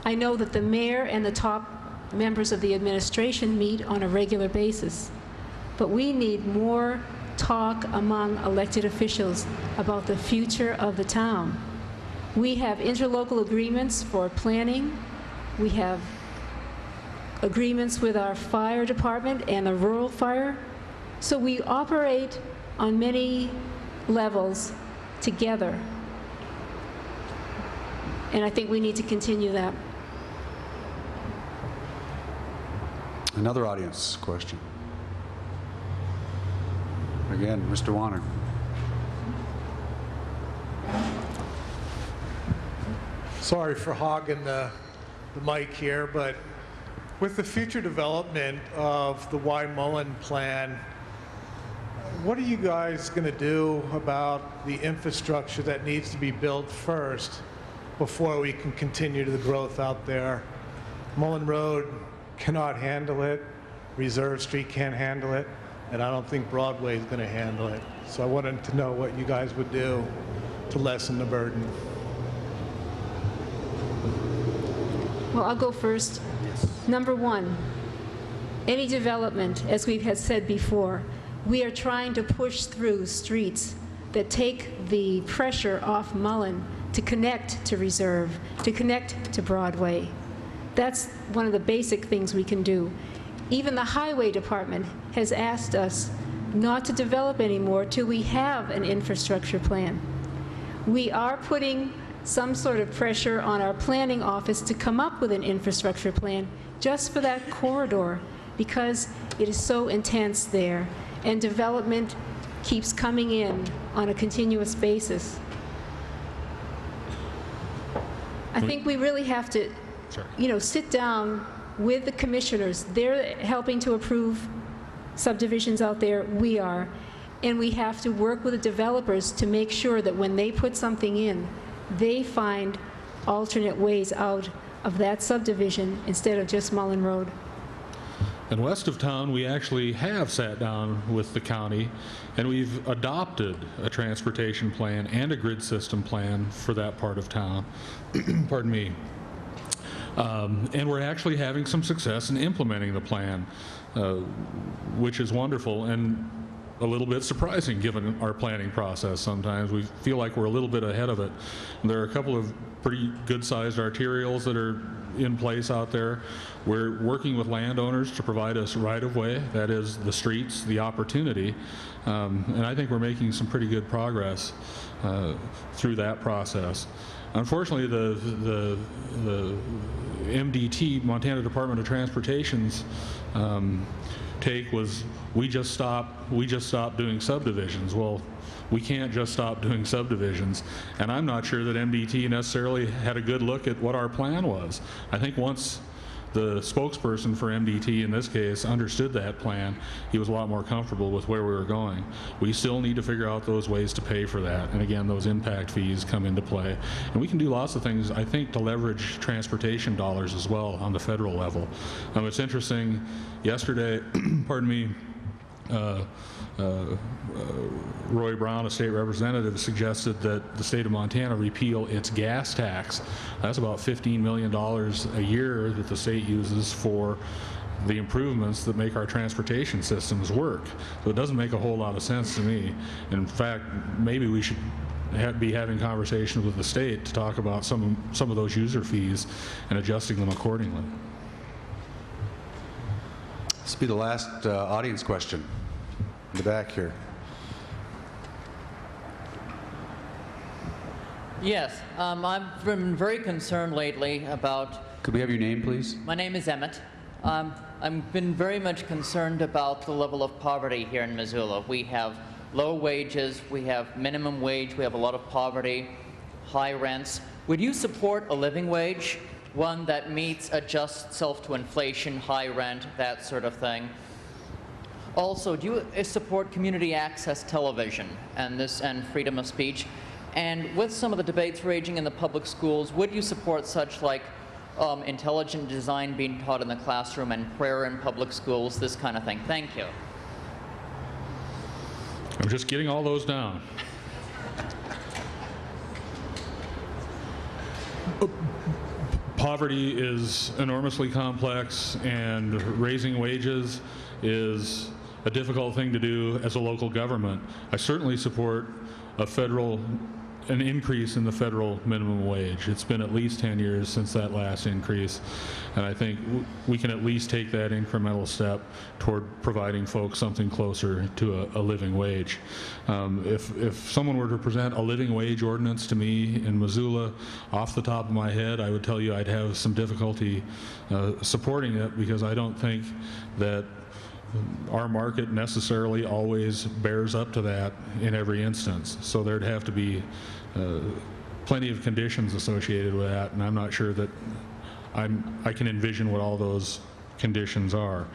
I know that the mayor and the top members of the administration meet on a regular basis, but we need more talk among elected officials about the future of the town. We have interlocal agreements for planning. We have agreements with our fire department and the rural fire. So we operate on many levels together. And I think we need to continue that. Another audience question. Again, Mr. Warner. Sorry for hogging the mic here, but with the future development of the Y. Mullen plan, what are you guys going to do about the infrastructure that needs to be built first before we can continue the growth out there? Mullen Road cannot handle it, Reserve Street can't handle it, and I don't think Broadway is going to handle it. So I wanted to know what you guys would do to lessen the burden. Well, I'll go first. Number one, any development, as we have said before, we are trying to push through streets that take the pressure off Mullen to connect to Reserve, to connect to Broadway. That's one of the basic things we can do. Even the highway department has asked us not to develop anymore till we have an infrastructure plan. We are putting some sort of pressure on our planning office to come up with an infrastructure plan just for that corridor, because it is so intense there, and development keeps coming in on a continuous basis. I think we really have to, sit down with the commissioners. They're helping to approve subdivisions out there. We are. And we have to work with the developers to make sure that when they put something in, they find alternate ways out of that subdivision instead of just Mullen Road. And west of town, we actually have sat down with the county, and we've adopted a transportation plan and a grid system plan for that part of town. Pardon me. And we're actually having some success in implementing the plan, which is wonderful. And a little bit surprising given our planning process sometimes. We feel like we're a little bit ahead of it. And there are a couple of pretty good-sized arterials that are in place out there. We're working with landowners to provide us right-of-way, that is the streets, the opportunity, and I think we're making some pretty good progress through that process. Unfortunately, the MDT, Montana Department of Transportation's take was we just stopped doing subdivisions. Well, we can't just stop doing subdivisions, and I'm not sure that MDT necessarily had a good look at what our plan was. I think once the spokesperson for MDT in this case understood that plan, he was a lot more comfortable with where we were going. We still need to figure out those ways to pay for that, and again, those impact fees come into play. And we can do lots of things, I think, to leverage transportation dollars as well on the federal level. It's interesting, yesterday, pardon me, Roy Brown, a state representative, suggested that the state of Montana repeal its gas tax. That's about $15 million a year that the state uses for the improvements that make our transportation systems work. So it doesn't make a whole lot of sense to me. In fact, maybe we should be having conversations with the state to talk about some of those user fees and adjusting them accordingly. This will be the last audience question. In the back here. Yes, I've been very concerned lately about... Could we have your name, please? My name is Emmett. I've been very much concerned about the level of poverty here in Missoula. We have low wages, we have minimum wage, we have a lot of poverty, high rents. Would you support a living wage, one that adjusts itself to inflation, high rent, that sort of thing? Also, do you support community access television and freedom of speech? And with some of the debates raging in the public schools, would you support such like intelligent design being taught in the classroom and prayer in public schools, this kind of thing? Thank you. I'm just getting all those down. Poverty is enormously complex, and raising wages is a difficult thing to do as a local government. I certainly support an increase in the federal minimum wage. It's been at least 10 years since that last increase, and I think we can at least take that incremental step toward providing folks something closer to a living wage. If someone were to present a living wage ordinance to me in Missoula, off the top of my head, I would tell you I'd have some difficulty supporting it, because I don't think that our market necessarily always bears up to that in every instance. So there'd have to be plenty of conditions associated with that, and I'm not sure that I can envision what all those conditions are.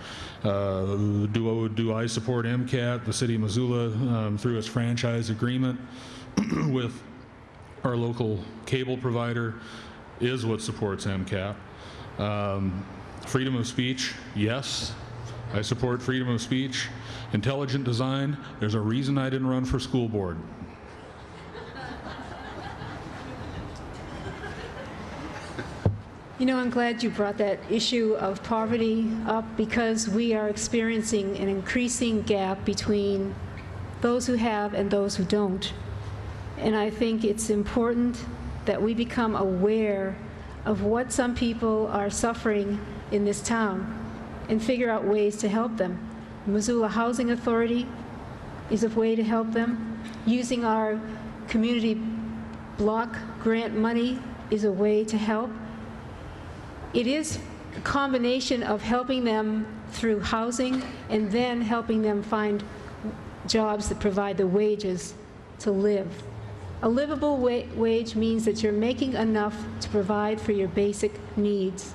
Do I support MCAT? The city of Missoula, through its franchise agreement with our local cable provider, is what supports MCAT. Freedom of speech, yes. I support freedom of speech. Intelligent design, there's a reason I didn't run for school board. You know, I'm glad you brought that issue of poverty up, because we are experiencing an increasing gap between those who have and those who don't. And I think it's important that we become aware of what some people are suffering in this town and figure out ways to help them. The Missoula Housing Authority is a way to help them. Using our community block grant money is a way to help. It is a combination of helping them through housing and then helping them find jobs that provide the wages to live. A livable wage means that you're making enough to provide for your basic needs: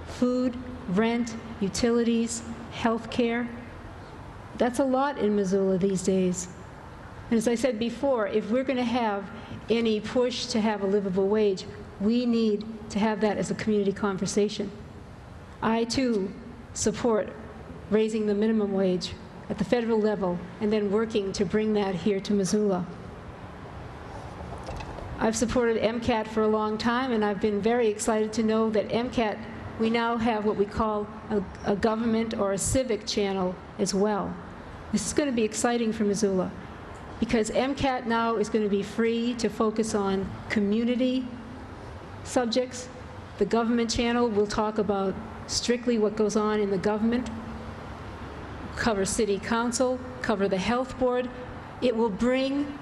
food, rent, utilities, health care. That's a lot in Missoula these days. And as I said before, if we're going to have any push to have a livable wage, we need to have that as a community conversation. I, too, support raising the minimum wage at the federal level and then working to bring that here to Missoula. I've supported MCAT for a long time, and I've been very excited to know that MCAT, we now have what we call a government or a civic channel as well. This is going to be exciting for Missoula because MCAT now is going to be free to focus on community subjects. The government channel will talk about strictly what goes on in the government, cover city council, cover the health board. It will bring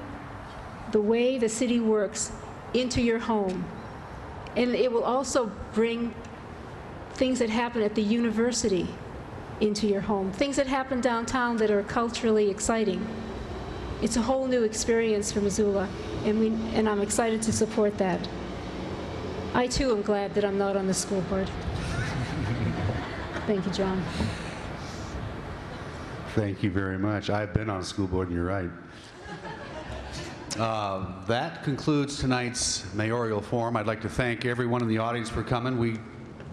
the way the city works into your home. And it will also bring things that happen at the university into your home, things that happen downtown that are culturally exciting. It's a whole new experience for Missoula, and I'm excited to support that. I too am glad that I'm not on the school board. Thank you, John. Thank you very much. I've been on a school board, and you're right. That concludes tonight's mayoral forum. I'd like to thank everyone in the audience for coming.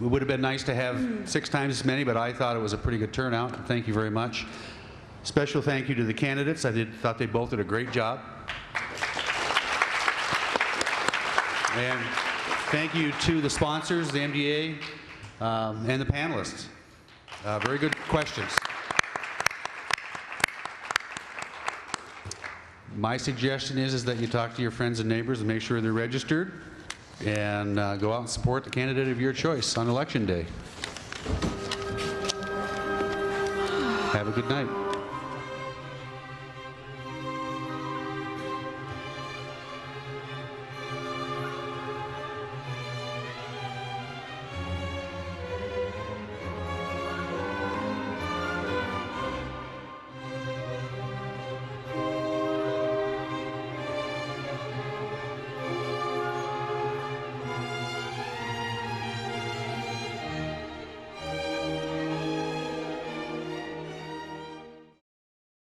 It would have been nice to have 6 times as many, but I thought it was a pretty good turnout. Thank you very much. Special thank you to the candidates. I thought they both did a great job. And thank you to the sponsors, the MDA, and the panelists. Very good questions. My suggestion is that you talk to your friends and neighbors and make sure they're registered, and go out and support the candidate of your choice on Election Day. Have a good night.